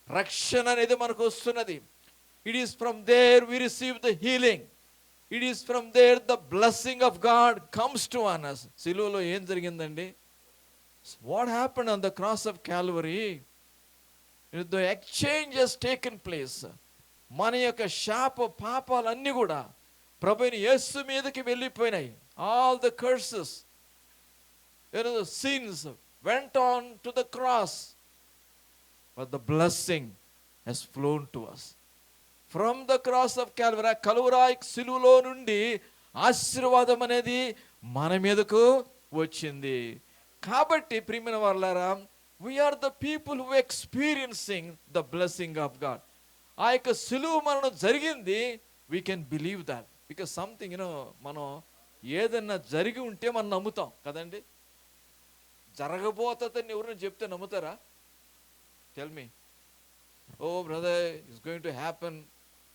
రక్షణ అనేది మనకు వస్తున్నది. It is from there we receive the healing, it is from there the blessing of God comes to us. సిలువలో ఏం జరిగిందండి? What happened on the cross of Calvary? The exchange has taken place. మన యొక్క శాప పాపాలన్నీ కూడా ప్రభువైన యేసు మీదకి వెళ్ళిపోయినాయి. All the curses, the sins went on to the cross, but the blessing has flown to us from the cross of Calvary. కలువరాయి సిలువలో నుండి ఆశీర్వాదం అనేది మన మీదకు వచ్చింది. కాబట్టి ప్రియమైన వారలారా, we are the people who experiencing the blessing of God. ఆ యొక్క సిలువ మరణం జరిగింది, we can believe that because something, మనం ఏదన్నా జరిగి ఉంటే మనం నమ్ముతాం కదండి. జరగబోతుందని ఎవరైనా చెప్తే నమ్ముతారా? Tell me, oh brother it's going to happen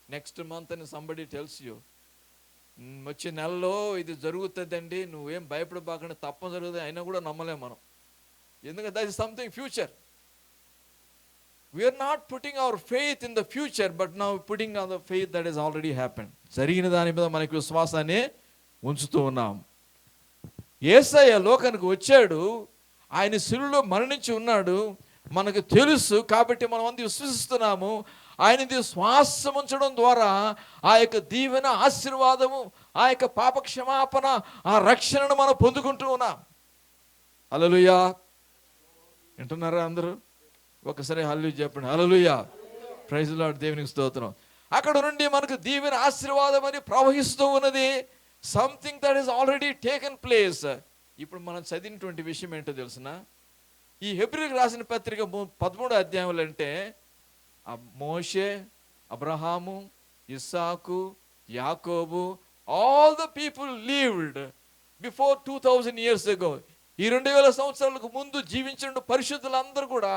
next month అని సంబడి టెల్స్ యూ, వచ్చే నెలలో ఇది జరుగుతుందండి, నువ్వేం భయపడబాకండి, తప్పని జరుగుతుంది అయినా కూడా నమ్మలేం మనం. ఎందుకంటే that is something future. We're not putting our faith in the future, but now putting on the faith that is already happen. జరిగిన దాని మీద మనకి విశ్వాసాన్ని ఉంచుతూ ఉన్నాం. యేసయ్య లోకానికి వచ్చాడు, ఆయన సిలువలో మరణించి ఉన్నాడు, మనకు తెలుసు. కాబట్టి మనం అంతా విశ్వసిస్తున్నాము. ఆయనది శ్వాసం ఉంచడం ద్వారా ఆ యొక్క దీవెన, ఆశీర్వాదము, ఆ యొక్క పాప క్షమాపణ, ఆ రక్షణను మనం పొందుకుంటూ ఉన్నాం. హల్లెలూయా. వింటున్నారా అందరూ? ఒకసారి హల్లెలూయా చెప్పండి. హల్లెలూయా, ప్రైజ్ ది లార్డ్. దేవునికి స్తోత్రం. అక్కడ నుండి మనకు దీవెన, ఆశీర్వాదం అని ప్రవహిస్తూ ఉన్నది. Something that is already taken place. ఇప్పుడు మనం చదివినటువంటి విషయం ఏంటో తెలుసిన, ఈ హెబ్రీయులకు రాసిన పత్రిక 13వ అధ్యాయంలో అంటే మోషే, అబ్రహాము, ఇస్సాకు, యాకోబు, all the people lived before 2000 years ago. ఈ 2000 సంవత్సరాలకు ముందు జీవించిన పరిశుద్ధులందరూ కూడా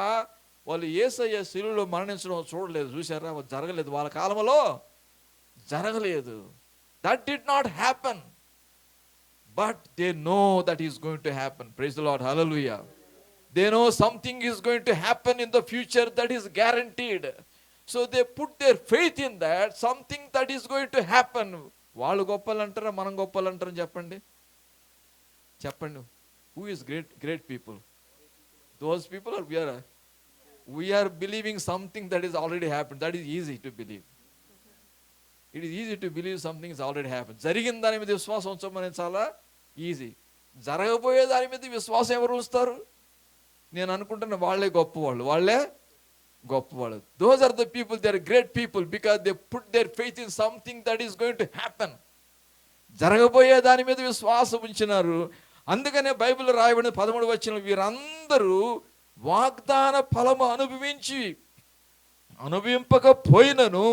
వాళ్ళు యేసయ్య శిలువలో మరణించడం చూడలేదు, చూసారా? జరగలేదు, వాళ్ళ కాలంలో జరగలేదు. That did not happen, but they know that is going to happen. Praise the Lord, hallelujah. They know something is going to happen in the future that is guaranteed. So they put their faith in that, something that is going to happen. వాళ్ళు గొప్పలంటారా మనం గొప్పలంటారా చెప్పండి? చెప్పండి. Who is great people? Those people, or we are believing something that is already happened. That is easy to believe. It is easy to believe something is already happened. జరిగిన దాని మీద విశ్వాసం ఉంచడం అనేది చాలా ఈజీ. జరగబోయే దాని మీద విశ్వాసం ఎవరు ఉంచుతారు? నేను అనుకుంటున్న వాళ్ళే గొప్పవాళ్ళు, వాళ్ళే గొప్పవాళ్ళు. Those are the people, they are great people because they put their faith in something that is going to happen. జరగబోయే దాని మీద విశ్వాసం ఉంచినారు. అందుకనే బైబిల్ రాయబడిన 13వ వచనంలో వీరందరూ వాగ్దాన ఫలము అనుభవింపకపోయినను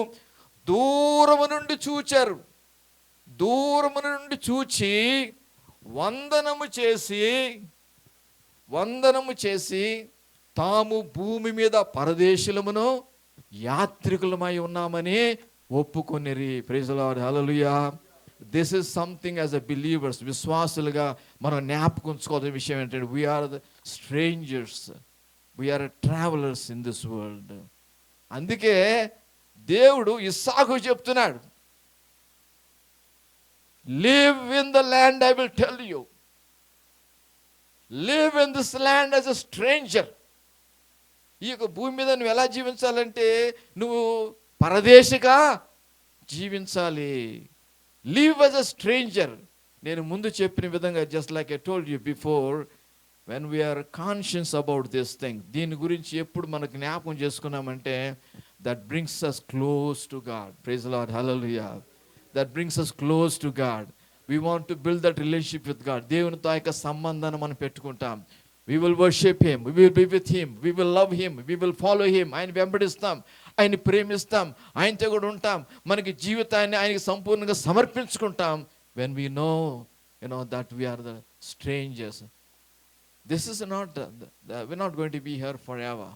దూరము నుండి చూచారు. దూరము నుండి చూచి వందనము చేసి తాము భూమి మీద పరదేశులమును యాత్రికులమై ఉన్నామని ఒప్పుకొనిరి. ప్రైజ్ ది లార్డ్, హల్లెలూయా. This is something as a believers, విశ్వాసులుగా మనం జ్ఞాపకుంచుకోవాల్సిన విషయం ఏంటంటే we're the strangers, we're travelers in this world. అందుకే దేవుడు ఇస్సాకు చెప్తున్నాడు, live in the land I will tell you, live in this land as a stranger. ఈ యొక్క భూమి మీద నువ్వు ఎలా జీవించాలంటే నువ్వు పరదేశిగా జీవించాలి. Live as a stranger. నేను ముందు చెప్పిన విధంగా, just like I told you before, when we're conscious about this thing, దీని గురించి ఎప్పుడు మనకు జ్ఞాపకం చేసుకున్నామంటే that brings us close to God. Praise the Lord, hallelujah. That brings us close to God. We want to build that relationship with God. దేవునితో ఆ యొక్క సంబంధాన్ని మనం పెట్టుకుంటాం. We will worship Him. We will be with Him. We will love Him. We will follow Him. ఆయన వెంబడిస్తాం, ఆయన ప్రేమిస్తాం, ఆయనతో కూడా ఉంటాం. మనకి జీవితాన్ని ఆయనకి సంపూర్ణంగా సమర్పించుకుంటాం. When we know, that we are the strangers. This is not, we're not going to be here forever.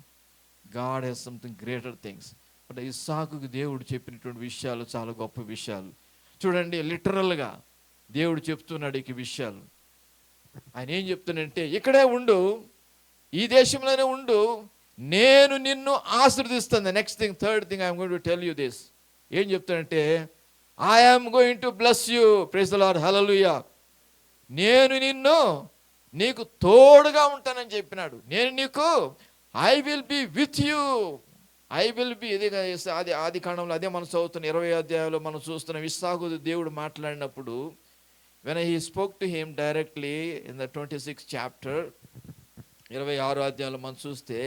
God has something greater things. But ఇస్సాకుకు దేవుడు చెప్పినటువంటి విషయాలు చాలా గొప్ప విషయాలు. చూడండి, లిటరల్గా దేవుడు చెప్తున్నాడు ఈ విషయాలు. ఆయన ఏం చెప్తున్నాడంటే, ఇక్కడే ఉండు, ఈ దేశంలోనే ఉండు, నేను నిన్ను ఆశీర్వదిస్తాను. Next thing, third thing I'm going to tell you this. ఏం చెప్తానంటే, I am going to bless you. Praise the Lord, హల్లెలూయా. నేను నీకు తోడుగా ఉంటానని చెప్పినాడు. నేను నీకు I will be with you. I will be. ఇది ఆది కాండంలో అదే మనం చదువుతున్న 20వ అధ్యాయంలో మనం చూస్తున్న ఇస్సాకు దేవుడు మాట్లాడినప్పుడు, when he spoke to him directly in the 26th chapter, 26వ అధ్యాయంలో మనం చూస్తే,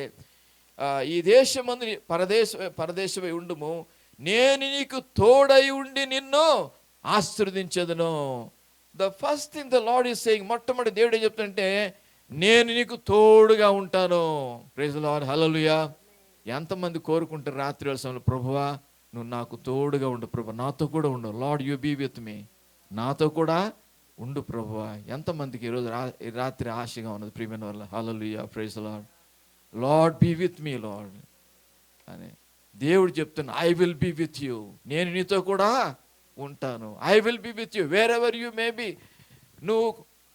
ఈ దేశమందు పరదేశమై ఉండుము, నేను నీకు తోడై ఉండి నిన్ను ఆశీర్వదించెదను. The first thing the Lord is saying, మొట్టమొదటి దేవుడు ఏం చెప్తుంటే, నేను నీకు తోడుగా ఉంటాను. ప్రైజ్ ది లార్డ్, హల్లెలూయా. ఎంతమంది కోరుకుంటారు రాత్రి సమయంలో, ప్రభువా నువ్వు నాకు తోడుగా ఉండు, ప్రభు నాతో కూడా ఉండు, lord you be with me, నాతో కూడా ఉండు ప్రభువా. ఎంతమందికి ఈరోజు రాత్రి ఆశగా ఉన్నది ప్రియమైన వాళ్ళ? హల్లెలూయా, praise the Lord. Lord be with me Lord అని దేవుడు చెప్తున్నా, I will be with you, నేను నీతో కూడా ఉంటాను. I will be with you wherever you may be. నువ్వు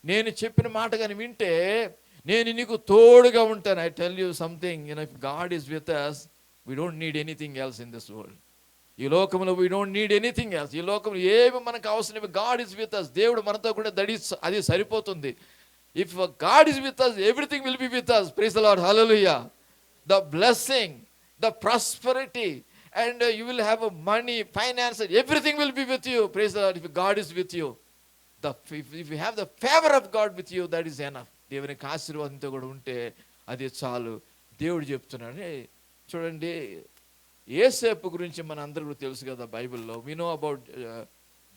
నేను చెప్పిన మాట కానీ వింటే నేను నీకు తోడుగా ఉంటాను. I tell you something, if God is with us, we don't need anything else in this world. ఈ లోకంలో we don't need anything else. ఈ లోకంలో ఏమి మనకు అవసరం, గాడ్ ఈజ్ విత్ us, దేవుడు మనతో కూడా అది సరిపోతుంది. If God is with us, everything will be with us. Praise the Lord, hallelujah. The blessing, the prosperity, and you will have money, finance, everything will be with you. Praise the Lord. If God is with you, if you have the favor of God with you, that is enough. దేవునికి ఆశీర్వాదంతో కూడా ఉంటే అది చాలు. దేవుడు చెప్తున్నాడు. చూడండి, యోసేపు గురించి మన అందరూ కూడా తెలుసు కదా బైబిల్లో. We know about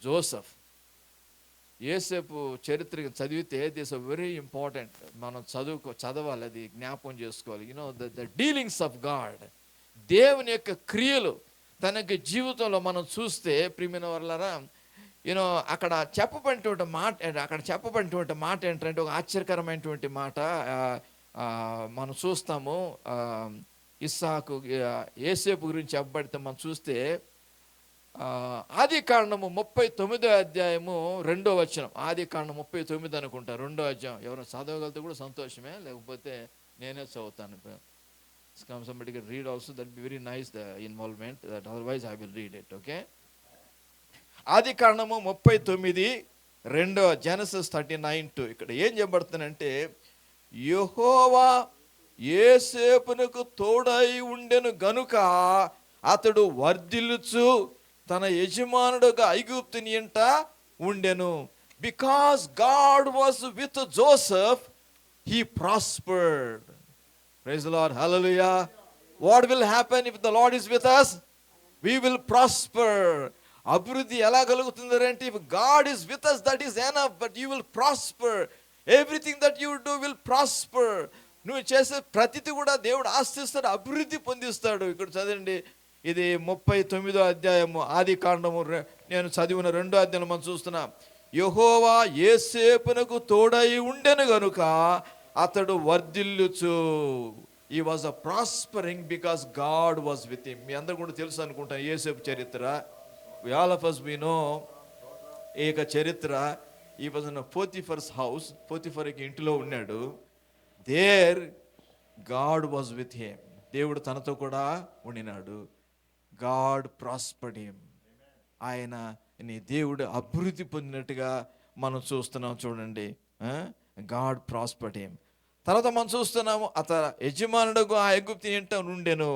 Joseph. యేసేపు చరిత్ర చదివితే దిస్ అ వెరీ ఇంపార్టెంట్. మనం చదవాలి, అది జ్ఞాపకం చేసుకోవాలి. ద డీలింగ్స్ ఆఫ్ గాడ్, దేవుని యొక్క క్రియలు తన యొక్క జీవితంలో మనం చూస్తే ప్రియమైన వాళ్ళారా, అక్కడ చెప్పబడినటువంటి మాట ఏంటంటే ఒక ఆశ్చర్యకరమైనటువంటి మాట మనం చూస్తాము. ఇస్సాకు యేసేపు గురించి చెప్పబడితే మనం చూస్తే ఆది కాండము 39వ అధ్యాయము 2వ వచనం. ఆది కాండం 39 అనుకుంటా, 2వ అధ్యాయం. ఎవరైనా చదవగలిగితే కూడా సంతోషమే, లేకపోతే నేనే చదువుతాను. somebody can read also, that be very nice, the involvement, that otherwise I will read it. Okay, ఆది కాండము 39:2, జెనసిస్ 39:2. ఇక్కడ ఏం చెప్పబడుతుందంటే, యెహోవా యోసేపునకు తోడై ఉండెను గనుక అతడు వర్ధిల్లుచు తన యజమానుడుగా ఐగుప్తుని ఇంట ఉండెను. Because God was with Joseph, he prospered. Praise the Lord. Hallelujah. What will happen if the Lord is with us? We will prosper. అభివృద్ధి ఎలా కలుగుతుంది అంటే, if God is with us, that is enough, but you will prosper. Everything that you do will prosper. నువ్వు చేసే ప్రతిది కూడా దేవుడు ఆశిస్తాడు, అభివృద్ధి పొందిస్తాడు. ఇక్కడ చదవండి, ఇది 39వ అధ్యాయము ఆది కాండము, నేను చదివిన 2వ అధ్యాయం మనం చూస్తున్నాం. యెహోవా యోసేపునకు తోడై ఉండెను గనుక అతడు వర్ధిల్లుచు. He was a prospering because God was with him. మీ అందరూ కూడా తెలుసు అనుకుంటాను యోసేపు చరిత్ర. All of us we know ఈ యొక్క చరిత్ర. He was in a Potiphar's house. పోతిఫర్కి ఇంటిలో ఉన్నాడు. There God was with him. దేవుడు తనతో కూడా ఉండినాడు. God prospered him. ఆయన దేవుడు అభివృద్ధి పొందినట్టుగా మనం చూస్తున్నాం. చూడండి, గాడ్ ప్రాస్పర్డ్ హిమ్. తర్వాత మనం చూస్తున్నాము, అతని యజమానుడుగా ఆ ఐగుప్తు ఇంట ఉండెను,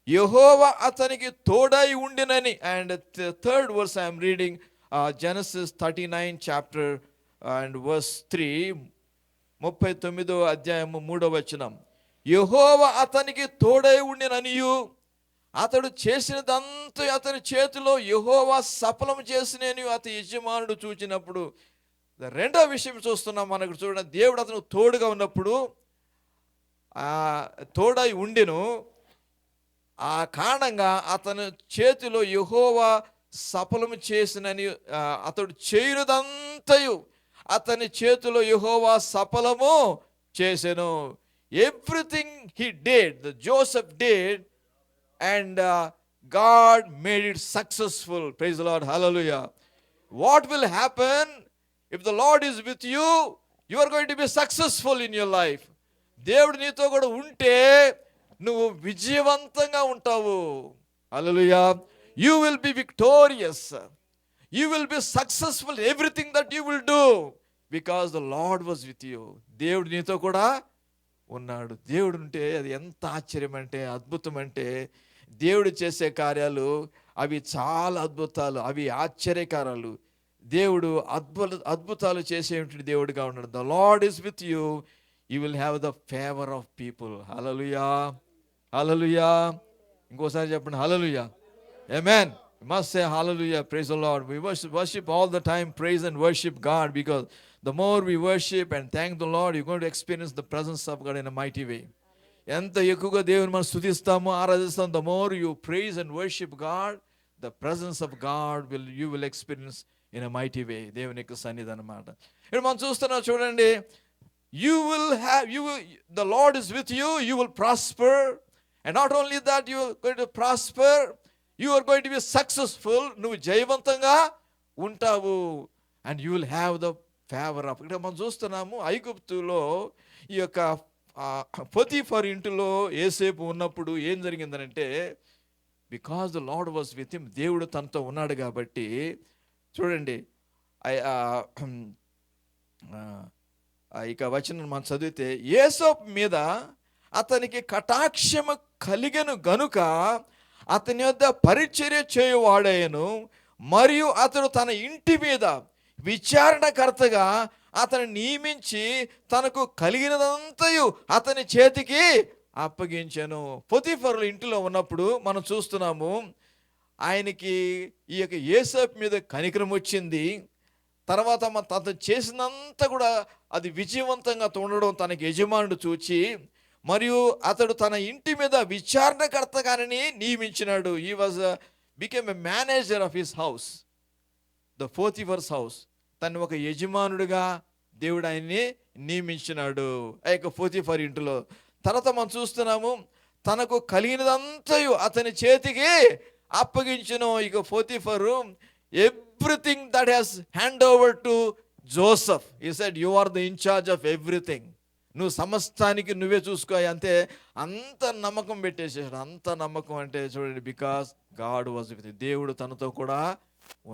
యెహోవా అతనికి తోడై ఉండెనని. And third verse I'm reading, Genesis 39 chapter and verse 3, 39వ అధ్యాయము 3వ వచనం. యెహోవా అతనికి తోడై ఉండెననియు అతడు చేసినదంతా అతని చేతిలో యెహోవా సఫలం చేసినని అతని యజమానుడు చూచినప్పుడు. రెండో విషయం చూస్తున్నాం మనకు. చూడండి, దేవుడు అతను తోడుగా ఉన్నప్పుడు, తోడై ఉండెను, ఆ కారణంగా అతని చేతిలో యెహోవా సఫలము చేసినని, అతడు చేయనిదంతయు అతని చేతిలో యెహోవా సఫలము చేసెను. Everything he did, Joseph did, and God made it successful. Praise the Lord. Hallelujah. What will happen if the Lord is with you? You are going to be successful in your life. దేవుడు నీతో కూడా ఉంటే నువ్వు విజయవంతంగా ఉంటావు. Hallelujah. You will be victorious. You will be successful in everything that you will do because the Lord was with you. దేవుడు నీతో కూడా ఉన్నాడు. దేవుడు ఉంటే అది ఎంత ఆశ్చర్యం అంటే, అద్భుతం అంటే, దేవుడు చేసే కార్యాలు అవి చాలా అద్భుతాలు, అవి ఆశ్చర్యకారాలు. దేవుడు అద్భుతాలు చేసేటువంటి దేవుడిగా ఉన్నాడు. The Lord is with you, you will have the favour of people. హల్లెలూయా, హల్లెలూయా. ఇంకోసారి చెప్పండి, హల్లెలూయా. ఆమేన్. You must say hallelujah, praise the Lord. We worship all the time, praise and worship God, because the more we worship and thank the Lord, you're going to experience the presence of God in a mighty way. ఎంత ఎక్కువగా దేవుని మనం స్తుతిస్తామో ఆరాధిస్తాం, the more you praise and worship God, the presence of God you will experience in a mighty way. దేవుని యొక్క సన్నిధి అన్నమాట. ఇక్కడ మనం చూస్తున్నాం, చూడండి, the Lord is with you, you will prosper, and not only that, you are going to prosper, you are going to be successful. నువ్వు జయవంతంగా ఉంటావు, and you will have the favor of. ఇక్కడ మనం చూస్తున్నాము, ఐగుప్తులో ఈ యొక్క పొతిఫర్ ఇంటిలో యోసేపు ఉన్నప్పుడు ఏం జరిగిందనంటే, because the Lord was with him, దేవుడు తనతో ఉన్నాడు కాబట్టి. చూడండి, ఇక వచనం మనం చదివితే, యోసేపు మీద అతనికి కటాక్షము కలిగెను గనుక అతని యొద్ద పరిచర్య చేయువాడయ్యను, మరియు అతడు తన ఇంటి మీద విచారణకర్తగా అతను నియమించి తనకు కలిగినదంతయు అతని చేతికి అప్పగించాను. పొతిఫరు ఇంటిలో ఉన్నప్పుడు మనం చూస్తున్నాము, ఆయనకి ఈ యొక్క యోసేపు మీద కనికరం వచ్చింది. తర్వాత అతను చేసినంత కూడా అది విజయవంతంగా ఉండడం తనకి యజమానుడు చూచి, మరియు అతడు తన ఇంటి మీద విచారణకర్తగానే నియమించినాడు. He was became a manager of his house, the Potiphar's house. తను ఒక యజమానుడిగా దేవుడు ఆయన్ని నియమించినాడు ఆ యొక్క పోతిఫర్ ఇంటిలో. తర్వాత మనం చూస్తున్నాము, తనకు కలిగినదంతయు అతని చేతికి అప్పగించును. ఇక Potiphar everything that has hand over to Joseph. He said, you are the incharge of everything. నువ్వు సమస్తానికి నువ్వే చూసుకో అంతే. అంత నమ్మకం పెట్టేసాడు. అంత నమ్మకం అంటే చూడండి, బికాస్ గాడ్ వాజ్ విత్. దేవుడు తనతో కూడా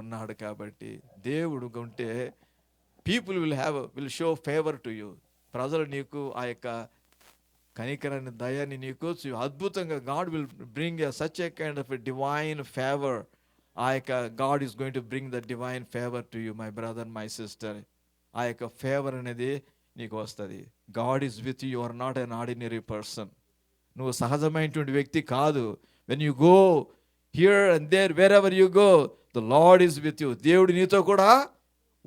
ఉన్నాడు కాబట్టి. దేవుడు ఉంటే people will show favour to you. ప్రజలు నీకు ఆ యొక్క కనికరాన్ని, దయాన్ని నీకు అద్భుతంగా God will bring such a kind of a divine favour. ఆ యొక్క God is going to bring the divine favour to you, my brother, my sister. ఆ యొక్క ఫేవర్ అనేది నీకు వస్తుంది. God is with you, are not an ordinary person. నువ్వు సహజమైనటువంటి వ్యక్తి కాదు. When you go here and there, wear ever you go, the Lord is with you. దేవుడు నీతో కూడా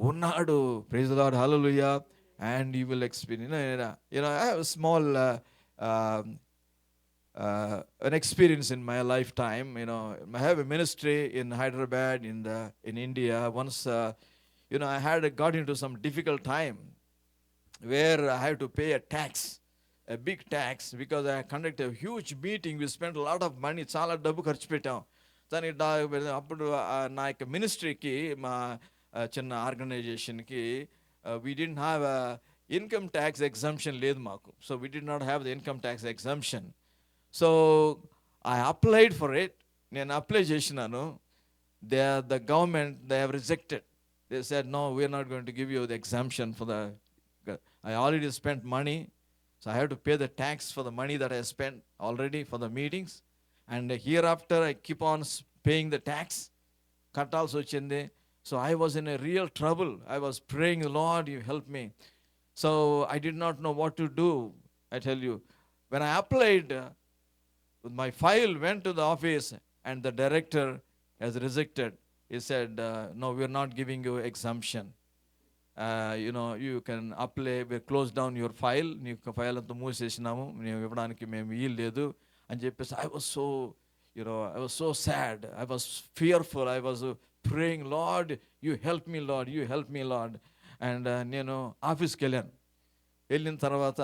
ఉన్నాడు. Praise the Lord, hallelujah. And you will experience, I have a small an experience in my lifetime. I have a ministry in Hyderabad, in India. Once, I got into some difficult time where I had to pay a big tax, because I conducted a huge meeting. We spent a lot of money. చాలా డబ్బు ఖర్చు పెట్టాం. దానికి అప్పుడు నా యొక్క మినిస్ట్రీకి, మా చిన్న ఆర్గనైజేషన్కి, we didn't have a income tax exemption లేదు మాకు. So we did not have the income tax exemption. So I applied for it. నేను అప్లై చేసినాను. The government, they have rejected. They said, no, we are not going to give you the exemption for the, I already spent money, so I have to pay the tax for the money that I spent already for the meetings, and hereafter I keep on paying the tax. కట్టాల్సి వచ్చింది. So I was in a real trouble. I was praying, Lord, you help me. So I did not know what to do, I tell you. When I applied, my file went to the office and the director has rejected. He said, no, we are not giving you exemption. You can apply, we close down your file. నీ file అంతా మూసేసినాము, మేము ఇవ్వడానికి మేము వీల్లేదు అని చెప్పేసి. I was so sad. I was fearful. I was praying, Lord, you help me, Lord, you help me, Lord. And నేను ఆఫీస్కి వెళ్ళిన తర్వాత,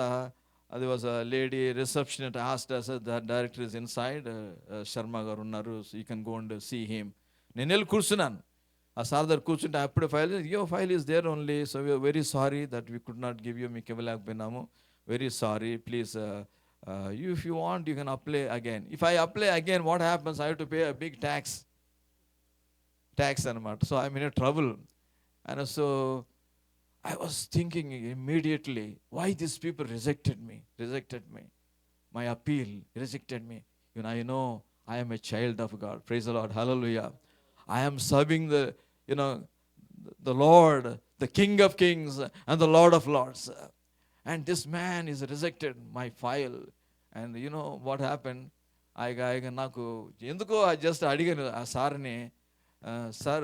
అది was a lady receptionist asked us, the director is inside, Sharma గారు ఉన్నారు, so you can go and see him. నేను వెళ్ళి కూర్చున్నాను. ఆ సార్ దగ్గర కూర్చుంటే అప్పుడే your file is there only, so we are very sorry that we could not give you, మీకు ఇవ్వలేకపోయినాము, very sorry, please if you want you can apply again. If I apply again, what happens? I have to pay a big tax అనమాట. So I'm in a trouble. And so I was thinking immediately, why these people rejected me, my appeal, rejected me. I know I am a child of God. Praise the Lord, hallelujah. I am serving the Lord, the King of Kings and the Lord of Lords. And this man is rejected my file. And what happened? నాకు ఎందుకో just అడిగాను ఆ సార్ని, sir,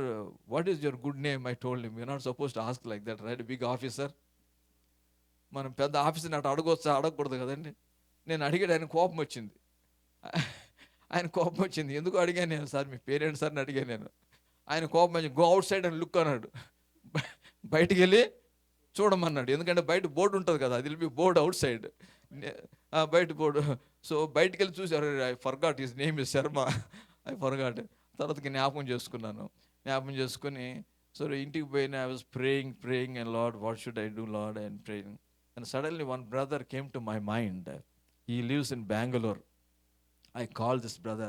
what is your good name? I told him. You're not supposed to ask like that, right? Big officer. మనం పెద్ద ఆఫీసర్ని అటు అడగకూడదు కదండి. నేను అడిగాడు, ఆయన కోపం వచ్చింది. ఎందుకు అడిగాను నేను, సార్ మీ పేరెంట్స్ సార్ని అడిగాను నేను. ఆయన కోపం వచ్చి, గో అవుట్ సైడ్ అని లుక్ అన్నాడు. బయటికి వెళ్ళి చూడమన్నాడు. ఎందుకంటే బయట బోర్డు ఉంటుంది కదా, అది బి బోర్డు అవుట్ సైడ్, బయట బోర్డు. సో బయటికి వెళ్ళి చూసారు, I forgot his name is Sharma, I forgot. తర్వాతకి జ్ఞాపకం చేసుకుని సో ఇంటికి పోయిన, I was praying and lord, what should I do lord, and praying. And suddenly one brother came to my mind. He lives in Bangalore. I called this brother,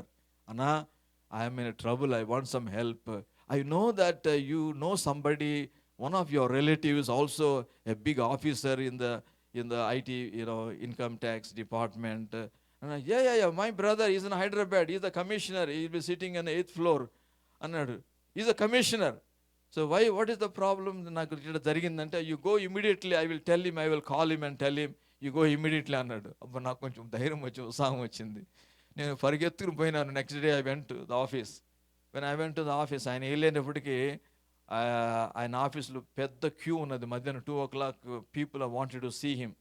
Anna, I am in a trouble, I want some help. I know that you know somebody, one of your relatives also a big officer in the IT, income tax department. And yeah, my brother is in Hyderabad, he is the commissioner, he will be sitting on the 8th floor. Annadu, he is a commissioner. So what is the problem? Naku ikkada jarigindante, you go immediately, I will tell him, I will call him and tell him, you go immediately annadu. Appa naaku koncham dhairyam vachi usaham vachindi. నేను పరిగెత్తుకుని పోయినాను. Next day I went to the office. When I went to the office, ఆయన వెళ్ళేటప్పటికి ఆయన ఆఫీస్లో పెద్ద queue ఉన్నది. మధ్యాహ్నం 2 o'clock people wanted to see him.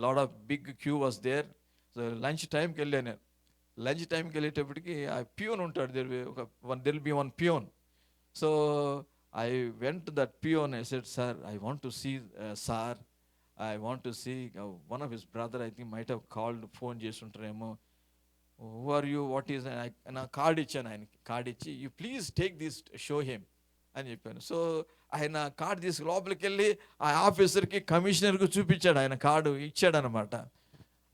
Lot of big queue was there. So lunch టైంకి వెళ్ళాను నేను. లంచ్ టైంకి వెళ్ళేటప్పటికి ఆ ప్యూన్ ఉంటాడు, there will be one peon. So I went to that peon. I said, sir, I want to see sir, I want to see one of his brother, I think might have called, phone చేసి ఉంటారేమో. Who are you, what is, నా card ఇచ్చాను ఆయనకి. Card ఇచ్చి, you please take this, show him అని చెప్పాను. So ఆయన card తీసుకు లోపలికి వెళ్ళి ఆ ఆఫీసర్కి, కమిషనర్కి చూపించాడు. ఆయన కార్డు ఇచ్చాడనమాట.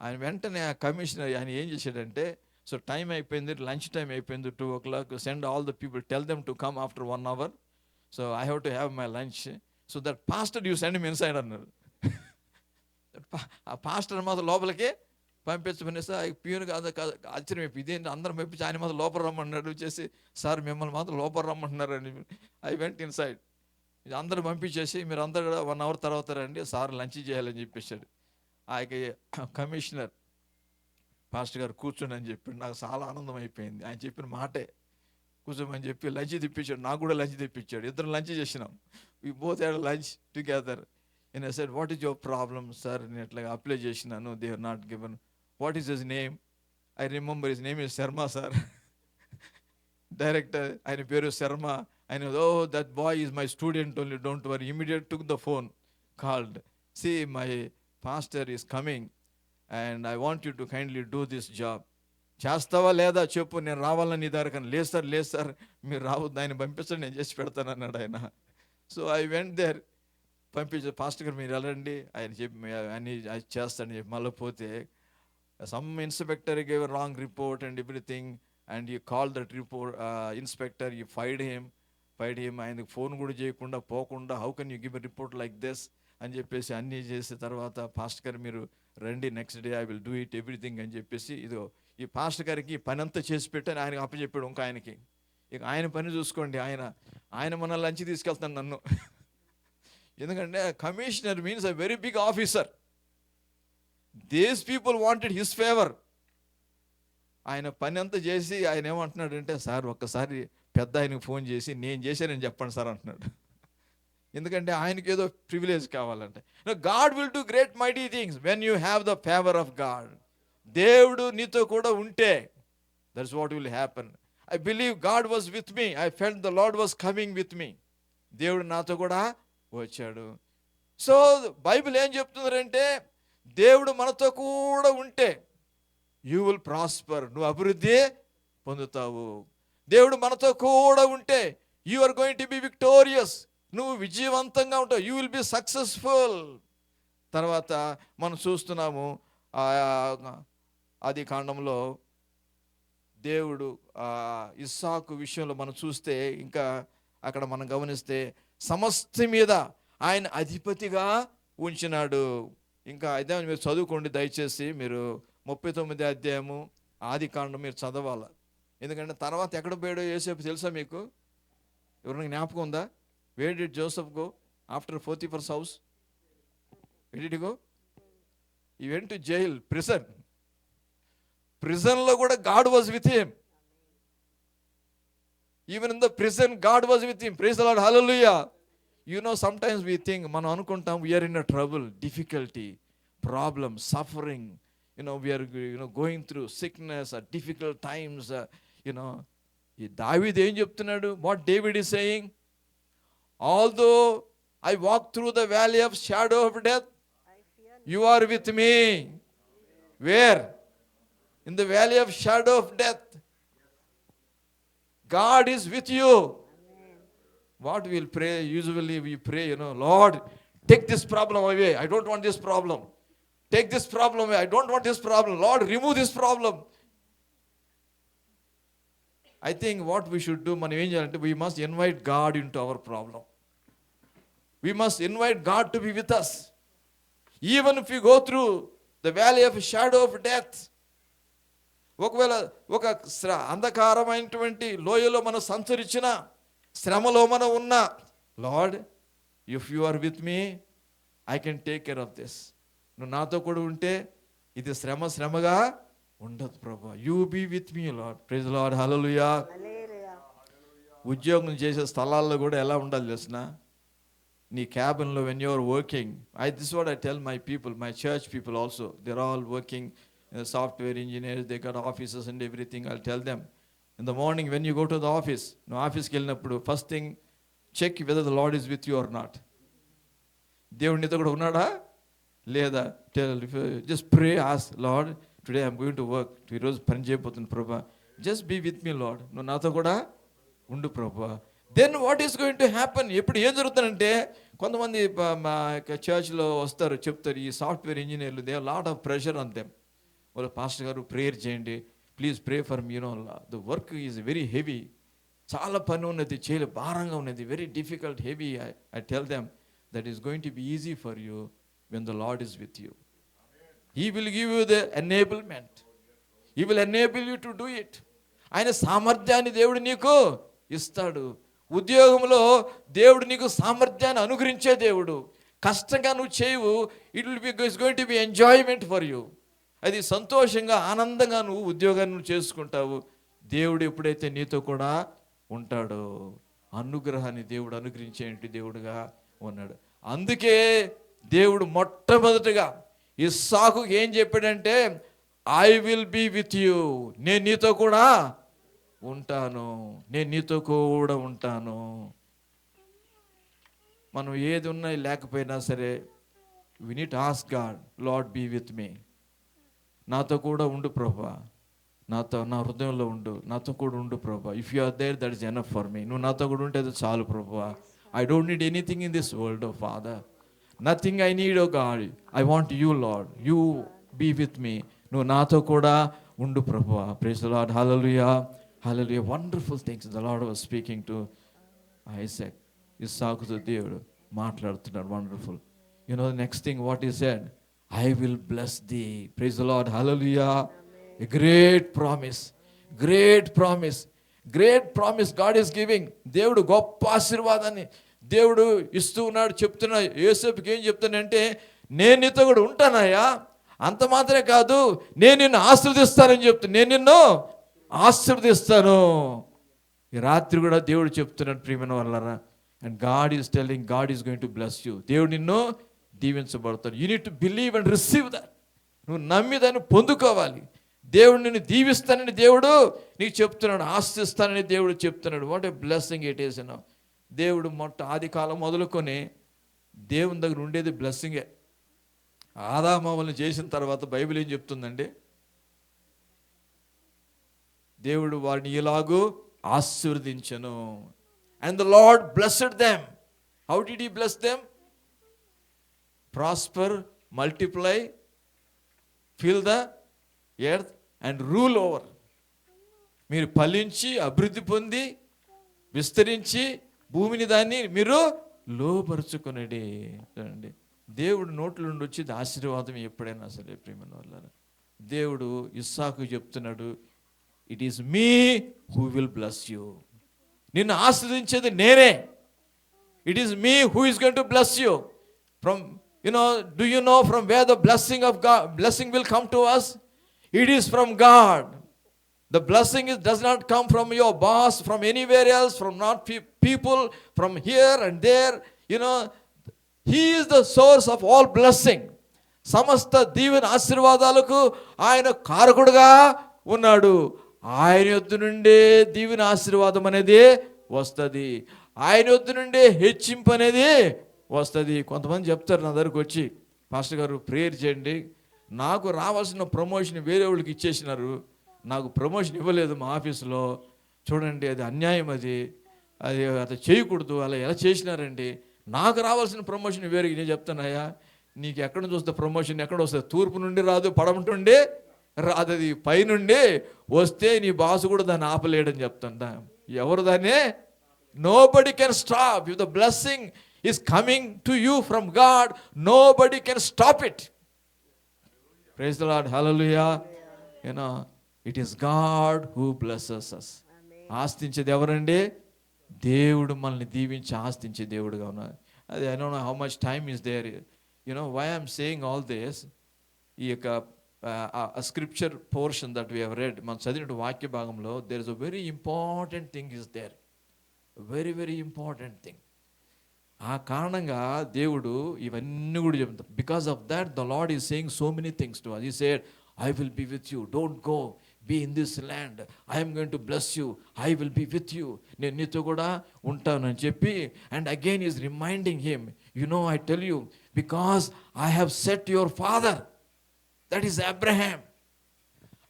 ఆయన వెంటనే ఆ కమిషనర్ ఆయన ఏం చేశాడంటే, సో టైం అయిపోయింది, లంచ్ టైం అయిపోయింది, 2 o'clock, send all the people, tell them to come after 1 hour. So I have to have my lunch. So that pastor you send him inside అన్నారు. ఆ పాస్టర్ మాత్రం లోపలికి పంపించమనేసి ఆ ప్యూన్కి ఆశ్చర్యం అయిపోయి, ఇదేంటి అందరం పంపించి ఆయన మాత్రం లోపల రమ్మన్నాడు. చేసి, సార్ మిమ్మల్ని మాత్రం లోపల రమ్మంటున్నారని. I went inside. అందరూ పంపించేసి, మీరు అందరూ కూడా 1 hour తర్వాత రండి, సార్ లంచ్ చేయాలని చెప్పేశాడు. ఆ కమిషనర్ పాస్టర్ గారు కూర్చోండి అని చెప్పాడు. నాకు చాలా ఆనందం అయిపోయింది. ఆయన చెప్పిన మాటే కూర్చోమని చెప్పి లంచ్ తెప్పించాడు. నాకు కూడా లంచ్ తెప్పించాడు. ఇద్దరు లంచ్ చేసినాం. We both had lunch together. And I said, what is your problem sir? నేను ఇట్లాగా అప్లై చేసినాను, they are not given. What is his name? I remember his name is Sharma sir. Director, ఆయన పేరు శర్మ. ఆయన, oh that boy is my student only, don't worry. Immediate took the phone, called, see my pastor is coming and I want you to kindly do this job. చేస్తావా లేదా చెప్పు, నేను రావాలని నీ దగ్గర. లేదు సార్, లేదు సార్, మీరు రావద్దు, ఆయన పంపించండి, నేను చేసి పెడతాను అన్నాడు ఆయన. So I went there. పంపించారు, పాస్టర్ గారు మీరు వెళ్ళండి, ఆయన చెప్పి అన్నీ చేస్తాడని చెప్పి. మళ్ళీ పోతే some inspector gave a wrong report and everything, and you call that report inspector, you fired him. ఆయనకు ఫోన్ కూడా చేయకుండా పోకుండా, how can you give a report like this అని చెప్పేసి అన్నీ చేసిన తర్వాత, పాస్టర్ గారు మీరు రండి, next day I will do it everything అని చెప్పేసి, ఇదో ఈ పాస్టర్ గారికి పని అంతా చేసి పెట్టని ఆయనకి అప్పచెప్పాడు. ఇంకా ఆయనకి, ఇక ఆయన పని చూసుకోండి, ఆయన మన లంచ్ తీసుకెళ్తాను నన్ను. ఎందుకంటే commissioner means a very big officer. These people wanted his favour. ఆయన పని అంతా చేసి ఆయన ఏమంటున్నాడు అంటే, సార్ ఒక్కసారి పెద్ద ఆయనకు ఫోన్ చేసి నేను చేశానని చెప్పండి సార్ అంటున్నాడు. ఎందుకంటే ఆయనకి ఏదో ప్రివిలేజ్ కావాలంటే. God will do great mighty things when you have the favour of God. దేవుడు నీతో కూడా ఉంటే, that's what will happen. I believe God was with me. I felt the Lord was coming with me. దేవుడు నాతో కూడా వచ్చాడు. So Bible ఏం చెప్తుందంటే, దేవుడు మనతో కూడా ఉంటే యూ విల్ ప్రాస్పర్, నువ్వు అభివృద్ధి పొందుతావు. దేవుడు మనతో కూడా ఉంటే you are going to be victorious, నువ్వు విజయవంతంగా ఉంటావు, యూ విల్ బి సక్సెస్ఫుల్. తర్వాత మనం చూస్తున్నాము ఆది కాండంలో దేవుడు ఇస్సాకు విషయంలో మనం చూస్తే, ఇంకా అక్కడ మనం గమనిస్తే సమస్త మీద ఆయన అధిపతిగా ఉంచినాడు. ఇంకా అదే మీరు చదువుకోండి దయచేసి, మీరు 39వ అధ్యాయము ఆది కాండం మీరు చదవాలి. ఎందుకంటే తర్వాత ఎక్కడ పోయాడో యోసేపు తెలుసా మీకు? ఎవరైనా జ్ఞాపకం ఉందా? Where did Joseph go after Potiphar's house? Where did he go? He went to jail, prison. ప్రిజన్లో కూడా God was with him. Even in the prison God was with him. Praise the Lord, హల్లెలూయా. You know sometimes we think, మనం అనుకుంటాం we're in a trouble, difficulty, problem, suffering, we're going through sickness, difficult times. ఈ దావీదు ఏం చెప్తున్నాడు? What David is saying? Although I walk through the valley of shadow of death, you are with me. Where? In the valley of shadow of death, God is with you. What we'll pray, usually we pray, Lord, take this problem away. I don't want this problem. Take this problem away. I don't want this problem. Lord, remove this problem. I think what we should do, we must invite God into our problem. We must invite God to be with us. Even if we go through the valley of shadow of death, ఒకవేళ ఒక అంధకారమైనటువంటి లోయలో మనం సంచరించిన, శ్రమలో మనం ఉన్నా, Lord if you are with me I can take care of this. నువ్వు నాతో కూడా ఉంటే ఇది శ్రమగా ఉండదు ప్రభా. You be with me Lord. Praise Lord, హల్లెలూయా. ఉద్యోగం చేసే స్థలాల్లో కూడా ఎలా ఉండాలి తెలిసిన, నీ క్యాబిన్లో when you're working, this what I tell my people, my church people also, they're all working software engineers, they got offices and everything. I tell them in the morning when you go to the office, నువ్వు ఆఫీస్కి వెళ్ళినప్పుడు first thing check whether the Lord is with you are not. దేవుడు నీతో కూడా ఉన్నాడా లేదా? Just pray, ask Lord today I'm going to work, ఈరోజు పని చేయబోతుంది ప్రభా, just be with me Lord, నువ్వు నాతో కూడా ఉండు ప్రభా. Then what is going to happen? ఇప్పుడు ఏం జరుగుతుందంటే, కొంతమంది మా యొక్క చర్చ్లో వస్తారు, చెప్తారు, ఈ సాఫ్ట్వేర్ ఇంజనీర్లు they have lot of pressure on them. వాళ్ళు పాస్టర్ గారు ప్రేయర్ చేయండి, please pray for me, you know the work is very heavy, చాలా పని ఉన్నది, చేయలే, భారంగా ఉన్నది, very difficult, heavy. I tell them that is going to be easy for you when the Lord is with you. He will give you the enablement, he will enable you to do it. ఆయన సామర్థ్యాన్ని దేవుడు నీకు ఇస్తాడు. ఉద్యోగంలో దేవుడు నీకు సామర్థ్యాన్ని అనుగ్రహించే దేవుడు. కష్టంగా నువ్వు చేయవు, it will be it's going to B enjoyment for you. అది సంతోషంగా ఆనందంగా నువ్వు ఉద్యోగాన్ని నువ్వు చేసుకుంటావు. దేవుడు ఎప్పుడైతే నీతో కూడా ఉంటాడో, అనుగ్రహాన్ని దేవుడు అనుగ్రహించేంటి దేవుడుగా ఉన్నాడు. అందుకే దేవుడు మొట్టమొదటిగా ఇస్సాకు ఏం చెప్పాడంటే, I will be with you, నేను నీతో కూడా ఉంటాను, నేను నీతో కూడా ఉంటాను. మనం ఏది ఉన్నా లేకపోయినా సరే, we need to ask God, Lord be with me, నాతో కూడా ఉండు ప్రభా, నాతో నా హృదయంలో ఉండు, నాతో కూడా ఉండు ప్రభా. If you are there, that is enough for me. నువ్వు నాతో కూడా ఉంటే అది చాలు ప్రభా. I don't need anything in this world, O father, nothing I need, O God, I want you Lord, you be with me, నువ్వు నాతో కూడా ఉండు ప్రభా. ప్రైజ్ ది లార్డ్, హల్లెలూయా, హల్లెలూయా. Wonderful things the Lord was speaking to Isaac. ఇస్సాకుతో దేవుడు మాట్లాడుతున్నాడు, wonderful. You know the next thing what he said, I will bless thee. Praise the Lord. Hallelujah. Amen. A great promise. Great promise. Great promise God is giving. దేవుడు గొప్ప ఆశీర్వాదాన్ని దేవుడు ఇస్తూ ఉన్నాడు. చెప్తున్నా, యోసేపుకి ఏం చెప్తానంటే, నేను నీతో కూడా ఉంటానయ్యా, అంత మాత్రమే కాదు, నేను నిన్ను ఆశీర్వదిస్తానని చెప్తాను, నేను నిన్ను ఆశీర్వదిస్తాను. ఈ రాత్రి కూడా దేవుడు చెప్తున్నాడు, ప్రియమైన వాళ్ళారా, and God is telling, God is going to bless you. దేవుడు నిన్ను దీవించబడతాడు. You need to believe and receive that. నువ్వు నమ్మి దాన్ని పొందుకోవాలి. దేవుడు నిన్ను దీవిస్తానని దేవుడు నీకు చెప్తున్నాడు, ఆశిస్తానని దేవుడు చెప్తున్నాడు. What a blessing it is. దేవుడు ఆది కాలం మొదలుకొని దేవుని దగ్గర ఉండేది బ్లెస్సింగే. ఆదామవల్ని చేసిన తర్వాత బైబిల్ ఏం చెప్తుందండి, దేవుడు వారిని ఇలాగూ ఆశీర్వదించెను. And the Lord blessed them. How did he bless them? Prosper, multiply, fill the earth and rule over. మీరు ఫలించి అభివృద్ధి పొంది విస్తరించి భూమిని దాన్ని మీరు లోపరుచుకునండి. చూడండి, దేవుడు నోట్ల నుండి వచ్చేది ఆశీర్వాదం ఎప్పుడైనా సరే. ప్రియమైన వాళ్ళారా, దేవుడు ఇస్సాకు చెప్తున్నాడు, it is me who will bless you. నిన్ను ఆశీర్వదించేది నేనే. It is me who is going to bless you. From do you know from where the blessing of God, blessing will come to us? It is from God. The blessing does not come from your boss, from anywhere else, from not people, from here and there. He is the source of all blessing. సమస్త దీవెన ఆశీర్వాదాలకు ఆయన కారకుడుగా ఉన్నాడు. ఆయన యొద్ద నుండే దీవెన ఆశీర్వాదం అనేది వస్తుంది. ఆయన యొద్ద నుండే హెచ్చింపు అనేది వస్తుంది. కొంతమంది చెప్తారు నా దగ్గరకు వచ్చి, పాస్టర్ గారు ప్రేయర్ చేయండి, నాకు రావాల్సిన ప్రమోషన్ వేరే వాళ్ళకి ఇచ్చేసినారు, నాకు ప్రమోషన్ ఇవ్వలేదు మా ఆఫీసులో, చూడండి అది అన్యాయం, అది అట్లా చేయకూడదు, అలా ఎలా చేసినారండి, నాకు రావాల్సిన ప్రమోషన్ వేరే. నేను చెప్తానయ్యా, నీకు ఎక్కడ నుంచి వస్తే ప్రమోషన్ ఎక్కడ వస్తుంది? తూర్పు నుండి రాదు, పడమటుండి రాదు, అది పైనుండి వస్తే నీ బాసు కూడా దాన్ని ఆపలేడని చెప్తాను. ఎవరు దాన్ని? Nobody can stop. If the blessing is coming to you from God, nobody can stop it. Praise the Lord, hallelujah. It is God who blesses us. ఆస్తించేది ఎవరండి? దేవుడు మనల్ని దీవించి ఆస్తించే దేవుడుగా ఉన్నారు. అది I don't know how much time is there. Why I'm saying all this, ఈ యొక్క a scripture portion that we have read, మనం చదివిన వాక్య భాగంలో there is a very important thing is there. Very very important thing. ఆ కారణంగా దేవుడు ఇవన్నీ కూడా చెప్తాడు. Because of that the Lord is saying so many things to us. He said, I will be with you, don't go, be in this land, I am going to bless you, I will be with you, నేను నీతో కూడా ఉంటాను అని చెప్పి, and again is reminding him, you know I tell you, because I have set your father, that is Abraham.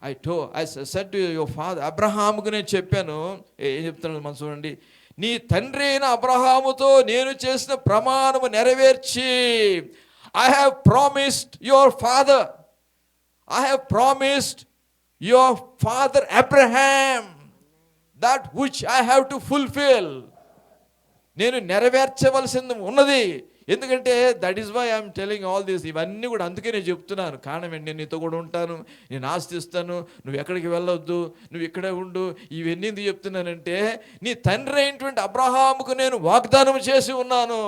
I said to your father, అబ్రహాముకు నేను చెప్పాను. ఏం చెప్తున్నాను మనం చూడండి, నీ తండ్రి అయిన అబ్రహాముతో నేను చేసిన ప్రమాణము నెరవేర్చి, I have promised your father, I have promised your father Abraham that which I have to fulfill. నేను నెరవేర్చవలసింది ఉన్నది. ఎందుకంటే that is why I'm telling all this. ఇవన్నీ కూడా అందుకే నేను చెప్తున్నాను. కారణం ఏంటి, నేను నీతో కూడా ఉంటాను, నేను ఆస్తిస్తాను, నువ్వు ఎక్కడికి వెళ్ళొద్దు, నువ్వు ఇక్కడే ఉండు. ఇవన్నీ ఎందుకు చెప్తున్నానంటే, నీ తండ్రి అయినటువంటి అబ్రహాముకు నేను వాగ్దానం చేసి ఉన్నాను.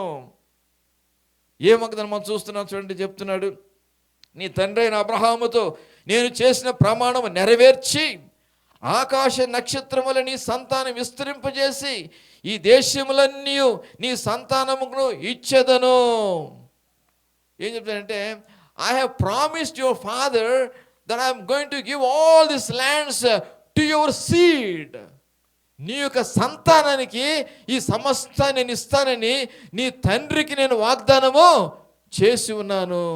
ఏ వాగ్దానం మనం చూస్తున్నాం చూడండి, చెప్తున్నాడు, నీ తండ్రి అయిన అబ్రహాముతో నేను చేసిన ప్రమాణం నెరవేర్చి, ఆకాశ నక్షత్రముల నీ సంతానం విస్తరింపజేసి, ఈ దేశములన్నీ నీ సంతానమును ఇచ్చేదను. ఏం చెప్తానంటే, I have promised your father that I'm going to give all this lands to your seed. నీ యొక్క సంతానానికి ఈ సమస్తాన్ని నేను ఇస్తానని నీ తండ్రికి నేను వాగ్దానము చేసి ఉన్నాను.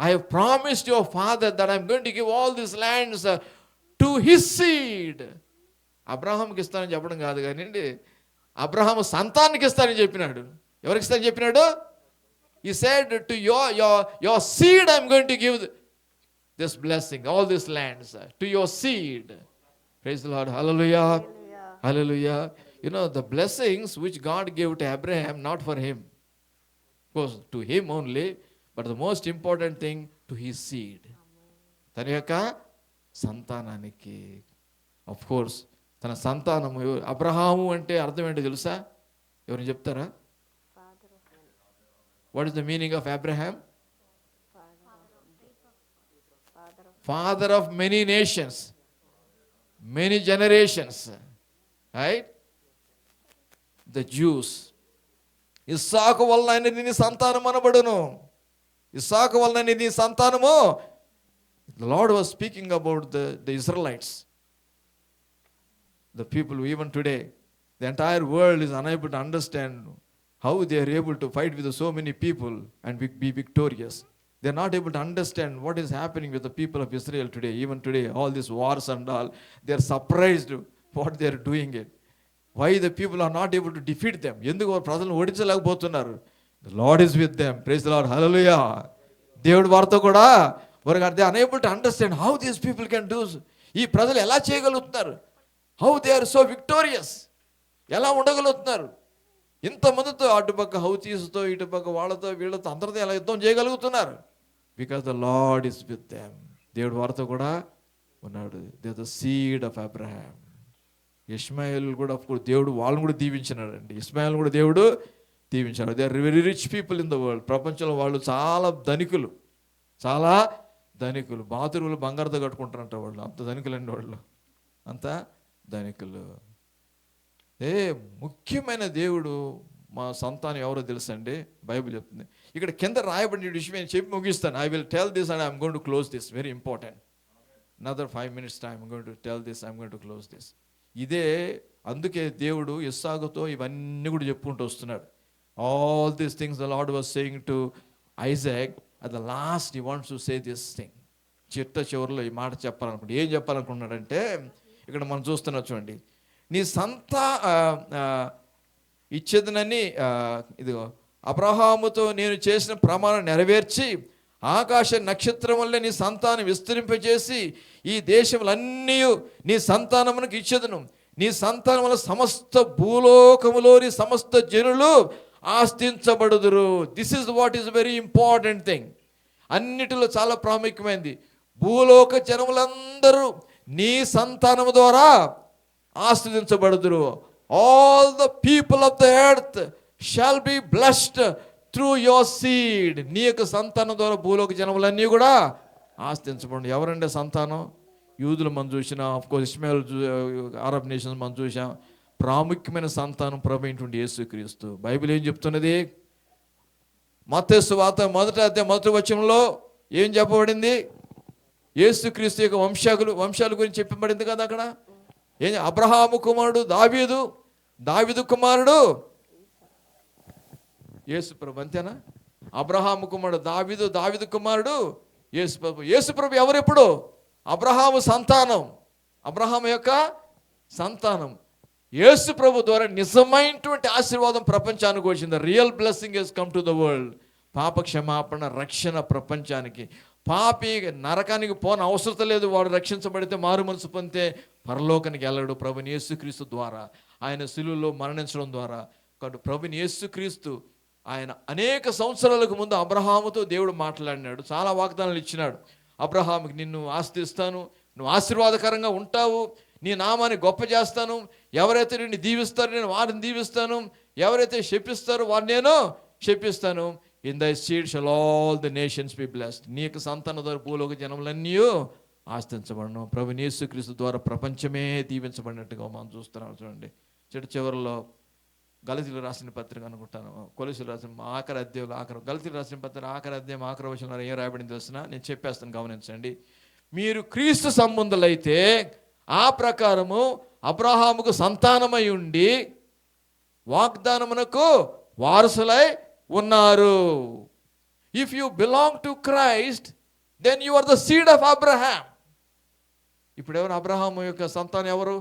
I have promised your father that I am going to give all these lands to his seed. అబ్రహాంకి ఇస్తానని చెప్పడం కాదు కానివ్వండి, అబ్రహాము సంతానానికి ఇస్తానని చెప్పినాడు. ఎవరికి ఇస్తానని చెప్పినాడు? He said to your seed I am going to give this blessing, all these lands to your seed. Praise the Lord. Hallelujah. Hallelujah. You know, the blessings which God gave to Abraham, not for him, of course to him only, but the most important thing to his seed. తన యొక్క సంతానానికి. Of course తన సంతానము. అబ్రహాము అంటే అర్థం ఏంటో తెలుసా? ఎవరైనా చెప్తారా? What is the meaning of Abraham? Father of many nations, many generations, right? The Jews. ఇస్సాకు వలన ఆయన నీ సంతానం అనబడును. ఇస్సాకు వలన నీ సంతానము. The Lord was speaking about the Israelites, the people even today. The entire world is unable to understand how they are able to fight with so many people and be victorious. They are not able to understand what is happening with the people of Israel today. Even today, all these wars and all, they are surprised what they are doing it. Why the people are not able to defeat them? ఎందుకు ప్రజలను ఓడించలేకపోతున్నారు? The Lord is with them. Praise the Lord. Hallelujah. దేవుడు వారితో కూడా వారికి they unable to understand how these people can do. ఈ ప్రజలు ఎలా చేయగలుగుతున్నారు? How they are so victorious. ఎలా ఉండగలుగుతున్నారు? ఇంతమందితో, అటుపక్క హౌతీస్తో, ఇటుపక్క వాళ్ళతో, వీళ్ళతో, అందరితో ఎలా యుద్ధం చేయగలుగుతున్నారు? Because the Lord is with them. దేవుడు వారితో కూడా ఉన్నాడు. They are the seed of Abraham. Ishmael కూడా దేవుడు వాళ్ళని కూడా దీవించినాడండి. ఇష్మాయిల్ కూడా దేవుడు దీవించాడు. They are very rich people in the world. ప్రపంచంలో వాళ్ళు చాలా ధనికులు, చాలా ధనికులు. బాతురులు బంగారుతో కట్టుకుంటారంట వాళ్ళు. అంత ధనికులండి వాళ్ళు, అంత ధనికులు. ముఖ్యమైన దేవుడు మా సంతానం ఎవరో తెలుసండి? బైబిల్ చెప్తుంది. ఇక్కడ కింద రాయబడిన విషయం చెప్పి ముగిస్తాను. I will tell this and I'm going to close this. Very important. another 5 minutes time I'm going to tell this, I'm going to close this. ఇదే అందుకే దేవుడు ఇస్సాకుతో ఇవన్నీ కూడా చెప్పుకుంటూ వస్తున్నాడు. All these things the Lord was saying to Isaac, at the last he wants to say this thing. చివరిలో ఈ మాట చెప్పాలనుకుంటే ఏం చెప్పాలనుకున్నాడంటే, ఇక్కడ మనం చూస్తున్నాం చూడండి, నీ ఇచ్చేదనని ఇదిగో అబ్రహాముతో నేను చేసిన ప్రమాణం నెరవేర్చి, ఆకాశ నక్షత్రం వల్ల నీ సంతానం విస్తరింపజేసి, ఈ దేశములన్నీ నీ సంతానమునకు ఇచ్చేదను. నీ సంతానం వల్ల సమస్త భూలోకములోని సమస్త జనులు ఆస్తించబడుదురు. This is what is very important thing. అన్నిటిలో చాలా ప్రాముఖ్యమైనది. భూలోక జనములందరూ నీ సంతానము ద్వారా ఆస్వాదించబడుదురు. All the people of the earth shall be blessed through your seed. నీ యొక్క సంతానం ద్వారా భూలోక జనములన్నీ కూడా ఆస్తించబడు. ఎవరంటే సంతానం? యూదులు మనం చూసినాం, ఆఫ్కోర్స్ ఇస్మాయిల్, అరబ్ నేషన్స్ మనం చూసాం, ప్రాముఖ్యమైన సంతానం ప్రభు అయినటువంటి యేసుక్రీస్తు. బైబిల్ ఏం చెప్తున్నది? మత్తయి సువార్త 1వ వచనంలో ఏం చెప్పబడింది? యేసుక్రీస్తు యొక్క వంశాల గురించి చెప్పబడింది కదా అక్కడ. ఏం? అబ్రహాము కుమారుడు దావీదు, దావీదు కుమారుడు యేసు ప్రభు. అంతేనా? అబ్రహాము కుమారుడు దావీదు, దావీదు కుమారుడు యేసు ప్రభు. యేసు ప్రభు ఎవరెప్పుడు? అబ్రహాము సంతానం, అబ్రహాము యొక్క సంతానం. యేసు ప్రభు ద్వారా నిజమైనటువంటి ఆశీర్వాదం ప్రపంచానికి వచ్చింది. Real blessing has come to the world. పాప క్షమాపణ, రక్షణ ప్రపంచానికి. పాపి నరకానికి పోన అవసరం లేదు. వాడు రక్షించబడితే, మారు మనసు పొందితే పరలోకానికి వెళ్ళడు. ప్రభుని యేసుక్రీస్తు ద్వారా, ఆయన శిలువలో మరణించడం ద్వారా. కాబట్టి ప్రభుని యేసుక్రీస్తు ఆయన అనేక సంవత్సరాలకు ముందు అబ్రహాముతో దేవుడు మాట్లాడినాడు. చాలా వాగ్దానాలు ఇచ్చినాడు. అబ్రహాముకి నిన్ను ఆస్తి ఇస్తాను, నువ్వు ఆశీర్వాదకరంగా ఉంటావు, నీ నామాన్ని గొప్ప చేస్తాను, ఎవరైతే నిన్ను దీవిస్తారో నేను వారిని దీవిస్తాను, ఎవరైతే శపిస్తారో వారిని నేను శపిస్తాను. In thy seed shall all the nations be blessed. నీ యొక్క సంతాన ద్వారా భూలోక జనములన్నీ ఆస్తించబడను. ప్రభుని యేసుక్రీస్తు ద్వారా ప్రపంచమే దీవించబడినట్టుగా మనం చూస్తున్నాం. చూడండి, చివరిలో గలతీయులు రాసిన పత్రిక అనుకుంటాను, కొలొస్సీయులు రాసిన ఆఖరి అధ్యాయంలో గలతీయులు రాసిన పత్రిక ఆఖరి అధ్యాయం ఆఖరి వచనంలో ఏం రాయబడింది తెలిసిన? నేను చెప్పేస్తాను, గమనించండి. మీరు క్రీస్తు సంబంధులైతే ఆ ప్రకారము అబ్రహాముకు సంతానమై ఉండి వాగ్దానమునకు వారసులై ఉన్నారు. If you belong to Christ then you are the seed of Abraham. ఇప్పుడు ఎవరు అబ్రహాము యొక్క సంతానం? ఎవరు?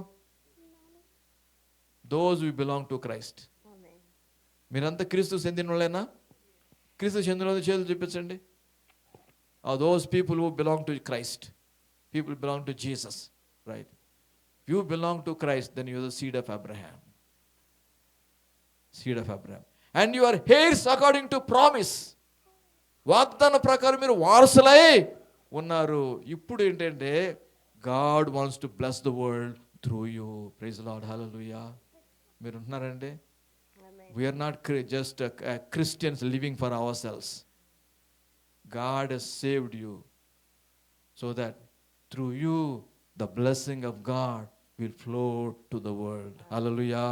Those we belong to Christ. మీరంతా క్రీస్తు చెందిన వాళ్ళేనా? క్రీస్తు చెందిన వాళ్ళు చేతులు చూపించండి. Those people who belong to Christ, people belong to Jesus, right? You belong to Christ, then you are the seed of Abraham. Seed of Abraham. And you are heirs according to promise. వాగ్దాన ప్రకారం మీరు వారసులై ఉన్నారు. ఇప్పుడు ఏంటంటే God wants to bless the world through you. Praise the Lord. Hallelujah. మీరు ఉంటున్నారండి? We are not just Christians living for ourselves. God has saved you so that through you the blessing of God will flow to the world. Hallelujah.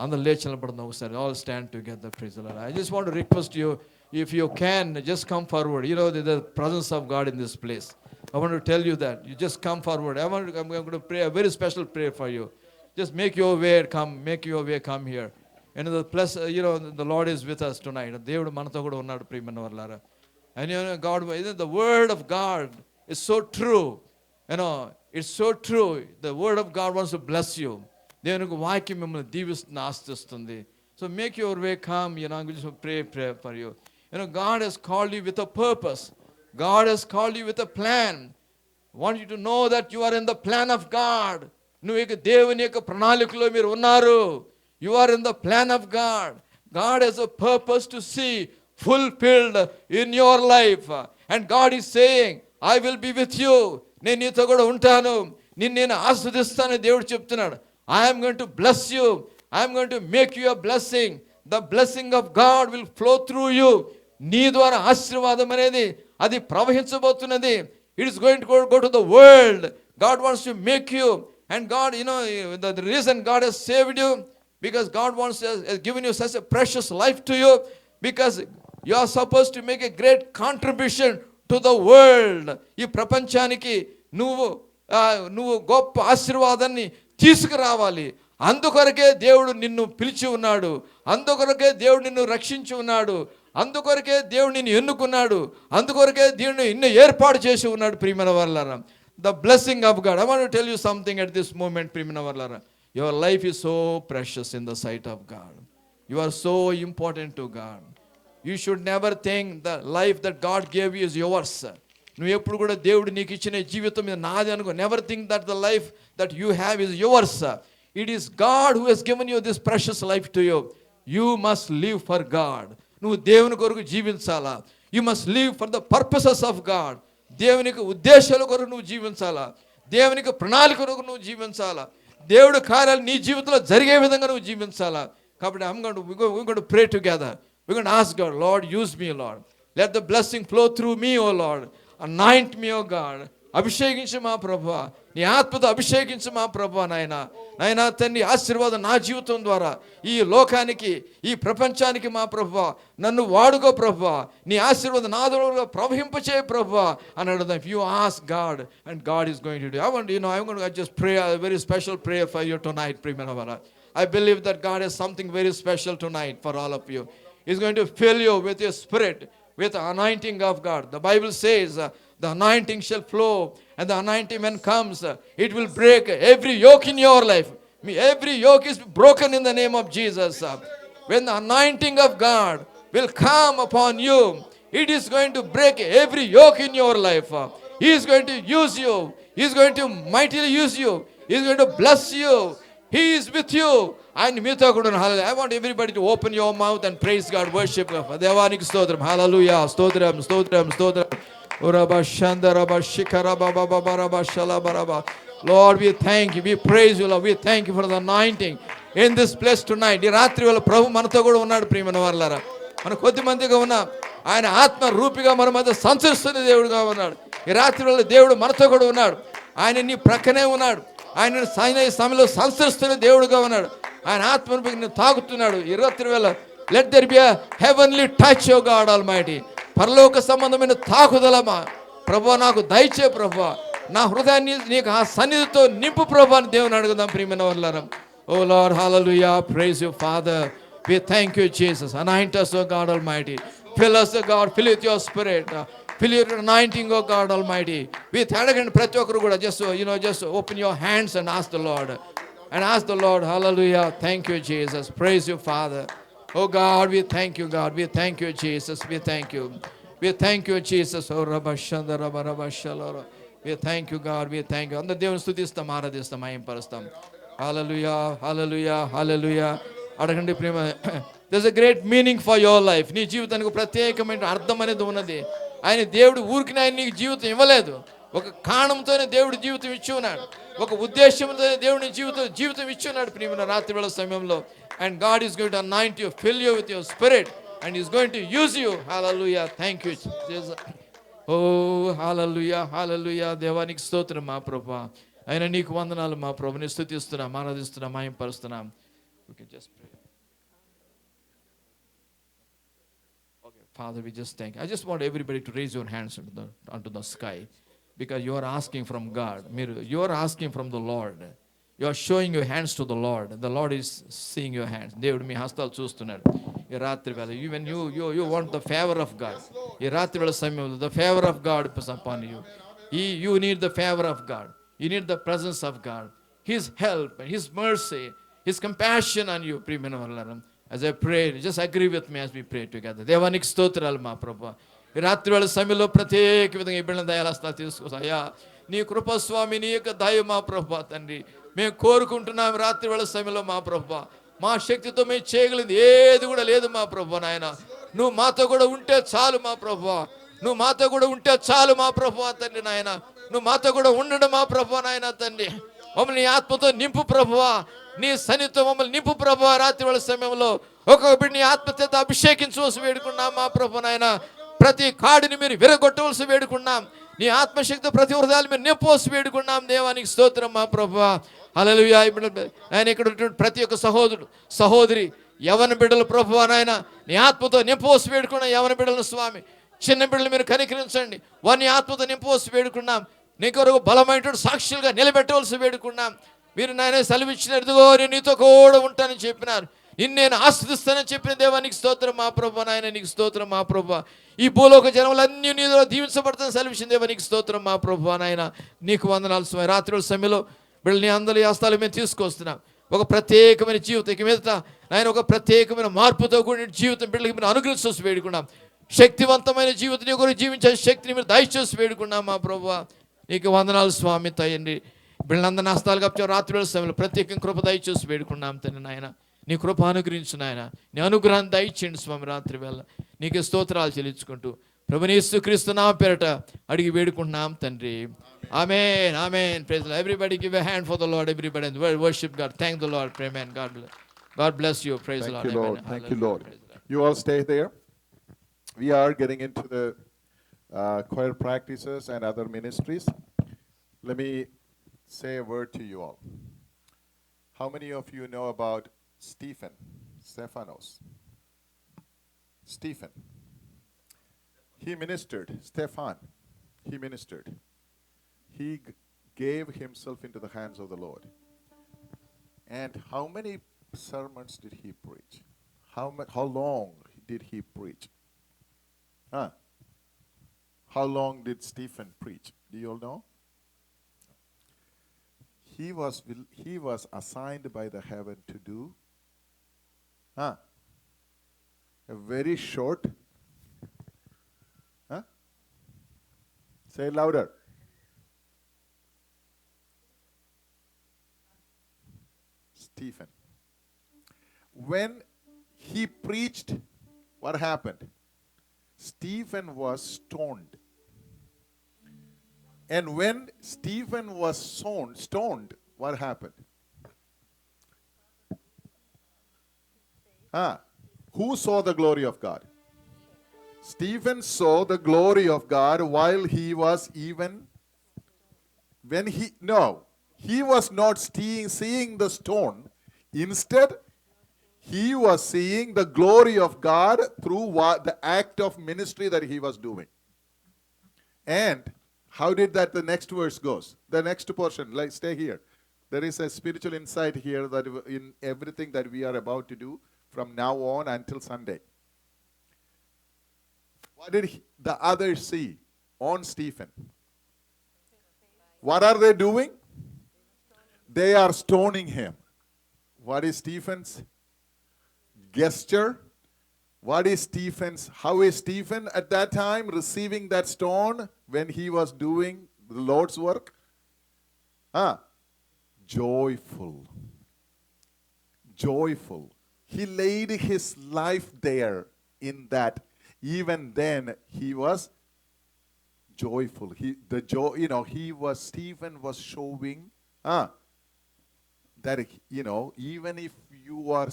అందరూ లేచి నిలబడదాం ఒకసారి. All stand together. Praise the Lord. I just want to request you, if you can, just come forward. You know the presence of God in this place. I want to tell you that. You just come forward. I'm going to pray a very special prayer for you. Just make your way come here. And the plus, the Lord is with us tonight. దేవుడు మనతో కూడా ఉన్నాడు ప్రియమైన వారలారా. And God, the word of God is so true. It's so true. The word of God wants to bless you. దేవునికి వాక్యం మిమ్మల్ని దీవిస్తుంది, ఆశిస్తుంది. So make your way come. I'm going to pray for you. God has called you with a purpose. God has called you with a plan. I want you to know that you are in the plan of God. నువ్వు ఇక దేవుని యొక్క ప్రణాళికలో మీరు ఉన్నారు. You are in the plan of God. God has a purpose to see fulfilled in your life. And God is saying, I will be with you. నేను నీతో కూడా ఉంటాను, నేను ఆస్వాదిస్తాను. దేవుడు చెప్తున్నాడు, I am going to bless you. I am going to make you a blessing. The blessing of God will flow through you. నీ ద్వారా ఆశీర్వాదం అనేది అది ప్రవహించబోతున్నది. It is going to go to the world. God wants to make you. And God, the reason God has saved you, because God has given you such a precious life to you, because you are supposed to make a great contribution to the world. ఈ ప్రపంచానికి నువ్వు గొప్ప ఆశీర్వాదాన్ని తీసుకురావాలి. అందుకొరకే దేవుడు నిన్ను పిలిచి ఉన్నాడు, అందుకొరకే దేవుడు నిన్ను రక్షించి ఉన్నాడు, అందుకొరకే దేవుడు నిన్ను ఎన్నుకున్నాడు, అందుకొరకే దేవుడు నిన్ను ఏర్పాటు చేసి ఉన్నాడు. ప్రియమైన వారలారా, the blessing of God. I want to tell you something at this moment. ప్రియమైన వారలారా, your life is so precious in the sight of God. You are so important to God. You should never think the life that God gave you is yours. నువ్వు ఎప్పుడు కూడా దేవుడు నీకు ఇచ్చిన జీవితం మీద నాది అనుకో. Never think that the life that you have is yours. It is God who has given you this precious life to you. You must live for God. నువ్వు దేవుని కొరకు జీవించాలా. You must live for the purposes of God. దేవునికి ఉద్దేశాల కొరకు నువ్వు జీవించాలా, దేవునికి ప్రణాళిక కొరకు నువ్వు జీవించాలా, దేవుడి కార్యాలు నీ జీవితంలో జరిగే విధంగా నువ్వు జీవించాలా. కాబట్టి we're going to pray together. We're going to ask God, Lord, use me, Lord. Let the blessing flow through me, oh Lord. Anoint me, oh God. అభిషేకించు మా ప్రభువా, నీ ఆత్మతో అభిషేకించు మా ప్రభువా. నాయనా తండ్రి, ఆశీర్వాదం నా జీవితం ద్వారా ఈ లోకానికి, ఈ ప్రపంచానికి మా ప్రభువా నన్ను వాడుకో ప్రభువా. నీ ఆశీర్వాదం నా ద్వారా ప్రవహింపచేయ ప్రభువా అని అడుగుదాం. If you ask God and God is going to do. I'm going to just pray a very special prayer for you tonight, Primanavara. I believe that God has something very special tonight for all of you. He's going to fill you with His Spirit, with the anointing of God. The Bible says the anointing shall flow, and the anointing when comes, it will break every yoke in your life. Every yoke is broken in the name of Jesus. When the anointing of God will come upon you, it is going to break every yoke in your life. He is going to use you. He is going to mightily use you. He is going to bless you. He is with you. And I want everybody to open your mouth and praise God, worship God. Devaniki stotram, hallelujah, stotram, stotram, stotram. Uraba shandaraba shikaraba baba baraba shalabaraba. Lord, we thank you, we praise you, Lord. We thank you for the anointing in this place tonight. ఈ రాత్రి వేళ ప్రభు మనతో కూడా ఉన్నాడు. ప్రియమైన వారలారా, మన కొద్ది మందిగా ఉన్నాం. ఆయన ఆత్మ రూపిగా మన మధ్య సంచరిస్తున్న దేవుడుగా ఉన్నాడు. ఈ రాత్రి వేళ దేవుడు మనతో కూడా ఉన్నాడు. ఆయన నీ ప్రక్కనే ఉన్నాడు. ఆయన సమయంలో సంచరిస్తున్న దేవుడుగా ఉన్నాడు. ఆయన ఆత్మను తాగుతున్నాడు. ఈ రాత్రి వేళ let there be a heavenly touch O God Almighty. పరలోక సంబంధమైన తాకుదలమా ప్రభువా, నాకు దయచే ప్రభువా, నా హృదయాన్ని నీకు ఆ సన్నిధితో నింపు ప్రభువా అని దేవుని అడుగుదాం. ప్రియమైన వారలారా, ఓ లార్డ్, హల్లెలూయా, praise you father. We thank you, Jesus. Anoint us, O God Almighty. Fill us, O God. Fill with your Spirit. Fill your anointing, O God Almighty. We thank you. ప్రతి ఒక్కరు కూడా just open your hands and ask the Lord. And ask the Lord. Hallelujah. Thank you, Jesus. Praise you, Father. Oh God, we thank you, God. We thank you, Jesus. We thank you. We thank you, Jesus. Oh Rabba Shanda Rabba Rabba Shalora. We thank you, God. We thank you. అందరూ దేవుని స్తుతిస్తాం, ఆరాధిస్తాం, మహిమపరుస్తాం. Hallelujah. Hallelujah. Hallelujah. అడగండి ప్రేమ. there's a great meaning for your life. నీ జీవితానికి ప్రత్యేకమైన అర్థం అనేది ఉన్నది. ఆయన దేవుడు ఊరికి ఆయన నీకు జీవితం ఇవ్వలేదు. ఒక కారణంతోనే దేవుడు జీవితం ఇచ్చి ఉన్నాడు. ఒక ఉద్దేశంతోనే దేవుని జీవితం ఇచ్చి ఉన్నాడు. ప్రియమైన రాత్రి వేళ సమయంలో, and God is going to anoint you, fill you with your spirit, and He's going to use you. Hallelujah. Thank you, Jesus. Oh, hallelujah, hallelujah. దేవానికి స్తోత్రం మా ప్రభువా. ఆయన నీకు వందనాలు మా ప్రభుని స్తుతిస్తున్నాం, ఆరాధిస్తున్నాం, మహిమపరుస్తున్నాం. We can just pray. Okay, Father, we just thank you. I just want everybody to raise your hands unto the sky, because you are asking from God. You are asking from the Lord. You are showing your hands to the Lord. The Lord is seeing your hands. దేవుడు మీ హస్తాలు చూస్తున్నాడు. ఈ రాత్రి వేళ even you want the favor of God. ఈ రాత్రి వేళ సమయంలో the favor of God is upon you. You need the favor of God. You need the presence of God. His help and His mercy, His compassion on you. ప్రియమైన వారలారా, as I pray, just agree with me as we pray together. దేవానికి స్తోత్రాలు మా ప్రభువా. ఈ రాత్రి వేళ సమయంలో ప్రత్యేక విధంగా ఈ బిడ్డల దయాలస్తాలు తీసుకో అయ్యా. నీ కృపస్వామి, నీ యొక్క దయ మా ప్రభువా తండ్రి మేము కోరుకుంటున్నాం. రాత్రి వేళ సమయంలో మా ప్రభువా, మా శక్తితో మేము చేయగలిగింది ఏది కూడా లేదు మా ప్రభువా. నాయన, నువ్వు మాతో కూడా ఉంటే చాలు మా ప్రభువా. నువ్వు మాతో కూడా ఉంటే చాలు మా ప్రభువా తండ్రి. నాయన, నువ్వు మాతో కూడా ఉండడం మా ప్రభువా. నాయన తండ్రి, మమ్మల్ని నీ ఆత్మతో నింపు ప్రభువా. నీ సన్నిధితో మమ్మల్ని నింపు ప్రభువా. రాత్రి వేళ సమయంలో ఒక్కొక్క బిడ్డ నీ ఆత్మచేత అభిషేకించవలసి వేడుకున్నాం మా ప్రభు. నాయన, ప్రతి కాడిని మీరు విరగొట్టవలసి వేడుకున్నాం. నీ ఆత్మశక్తి ప్రతి హృదయాలు మీరు నింపవలసి వేడుకున్నాం. దేవానికి స్తోత్రం మా ప్రభువా. హల్లెలూయా. ఆయన ఇక్కడ ప్రతి ఒక్క సహోదరుడు సహోదరి యవన బిడ్డలు ప్రభువా నాయన, నీ ఆత్మతో నింపవలసి వేడుకున్నాం. యవన బిడ్డలను స్వామి, చిన్న బిడ్డలు మీరు కనికరించండి. వారిని ఆత్మతో నింపవలసి వేడుకున్నాం. నీ కొరకు బలమైన సాక్షులుగా నిలబెట్టవలసి వేడుకున్నాం. మీరు నాయన సెలవిచ్చినట్టుగా నేను నీతో కూడా ఉంటానని చెప్పినారు. నిన్ను నేను ఆస్వాదిస్తానని చెప్పిన దేవానికి స్తోత్రం మా ప్రభు. నాయన నీకు స్తోత్రం మా ప్రభు. ఈ భూలోక జనములన్నీ నీలో దీవించబడతాను సెలవిచ్చిన దేవానికి స్తోత్రం మా ప్రభు. నాయన నీకు వందనాలు స్వామి. రాత్రి సమయంలో బిడ్డలు నీ అందరి హస్తాలు మేము తీసుకొస్తున్నాం. ఒక ప్రత్యేకమైన జీవితం ఇక మీదట నాయన, ఒక ప్రత్యేకమైన మార్పుతో కూడిన జీవితం బిడ్డలకి మీరు అనుగ్రహించి వేడుకున్నాం. శక్తివంతమైన జీవితం నీ కొరకు జీవించే శక్తిని మీరు దయచేసి వేడుకున్నాం మా ప్రభు. నీకు వందనాలు స్వామి. తండ్రి బిడ్డలందరినీ హస్తాలు కప్పించావు. రాత్రి వేళ సమయంలో ప్రత్యేకంగా కృప దయచేసి వేడుకున్నాం తండ్రి. నాయన నీ కృప అనుగ్రహించు నాయన, నీ అనుగ్రహాన్ని దయచేయండి స్వామి. రాత్రి వేళ నీకు స్తోత్రాలు చెల్లించుకుంటూ ప్రభుని యేసుక్రీస్తు నామమున పేరట అడిగి వేడుకుంటున్నాం తండ్రి. ఆమేన్, ఆమేన్. Praise the Lord. Everybody give a hand for the Lord. Everybody worship God. Thank the Lord. Amen. God bless you. Praise the Lord. Thank you, Lord. Amen. Thank you, Lord. You all stay there. We are getting into the choir practices and other ministries. Let me say a word to you all. How many of you know about Stephanos? Stephen. He ministered. Stephan. He ministered. He gave himself into the hands of the Lord. And how many sermons did he preach? How long did he preach? Huh? How long did Stephen preach? Do you all know? He was assigned by the heaven to do a very short. Say it louder. Stephen. When he preached, what happened? Stephen was stoned. And when Stephen was stoned, what happened? Who saw the glory of God? Stephen saw the glory of God while he was even, he was not seeing the stone. Instead, he was seeing the glory of God through the act of ministry that he was doing. And how did that, the next verse goes? The next portion, stay here. There is a spiritual insight here that in everything that we are about to do from now on until Sunday. What did the others see on Stephen? What are they doing? They are stoning him. What is Stephen's gesture? How is Stephen at that time receiving that stone when he was doing the Lord's work? Joyful. Joyful. He laid his life there in that. Even then, he was joyful. Stephen was showing that, even if you are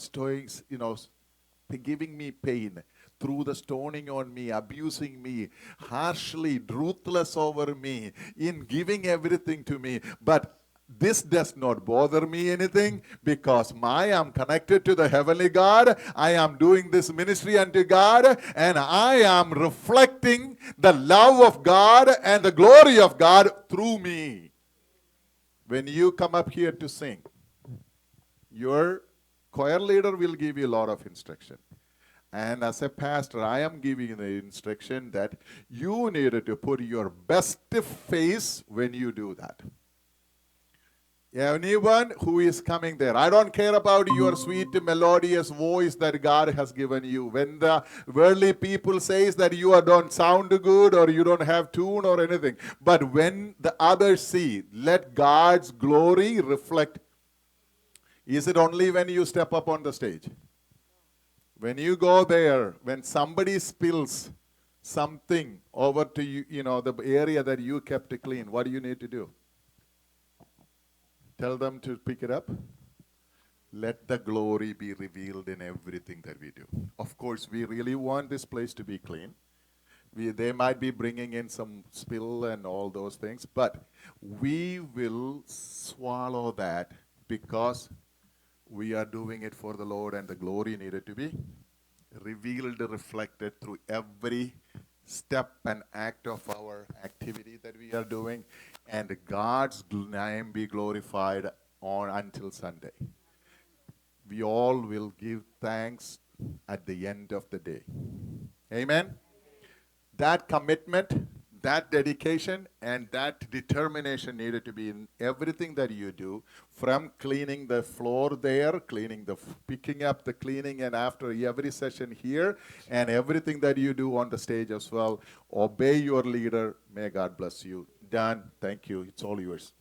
giving me pain through the stoning on me, abusing me, harshly, ruthless over me, in giving everything to me, but this does not bother me anything because I am connected to the heavenly God. I am doing this ministry unto God and I am reflecting the love of God and the glory of God through me. When you come up here to sing, your choir leader will give you a lot of instruction. And as a pastor, I am giving you the instruction that you needed to put your best face when you do that. Anyone who is coming there, I don't care about your sweet melodious voice that God has given you. When the worldly people says that you don't sound good or you don't have tune or anything, but when the others see, let God's glory reflect. Is it only when you step up on the stage? When you go there, when somebody spills something over to you, the area that you kept clean, what do you need to do? Tell them to pick it up. Let the glory be revealed in everything that we do. Of course, we really want this place to be clean. They might be bringing in some spill and all those things, but we will swallow that because we are doing it for the Lord and the glory needed to be revealed, reflected through every step and act of our activity that we are doing, and God's name be glorified on until Sunday. We all will give thanks at the end of the day. Amen? That commitment, that dedication, and that determination needed to be in everything that you do, from cleaning the floor there, picking up the cleaning, and after every session here, and everything that you do on the stage as well. Obey your leader. May God bless you. Done. Thank you. It's all yours.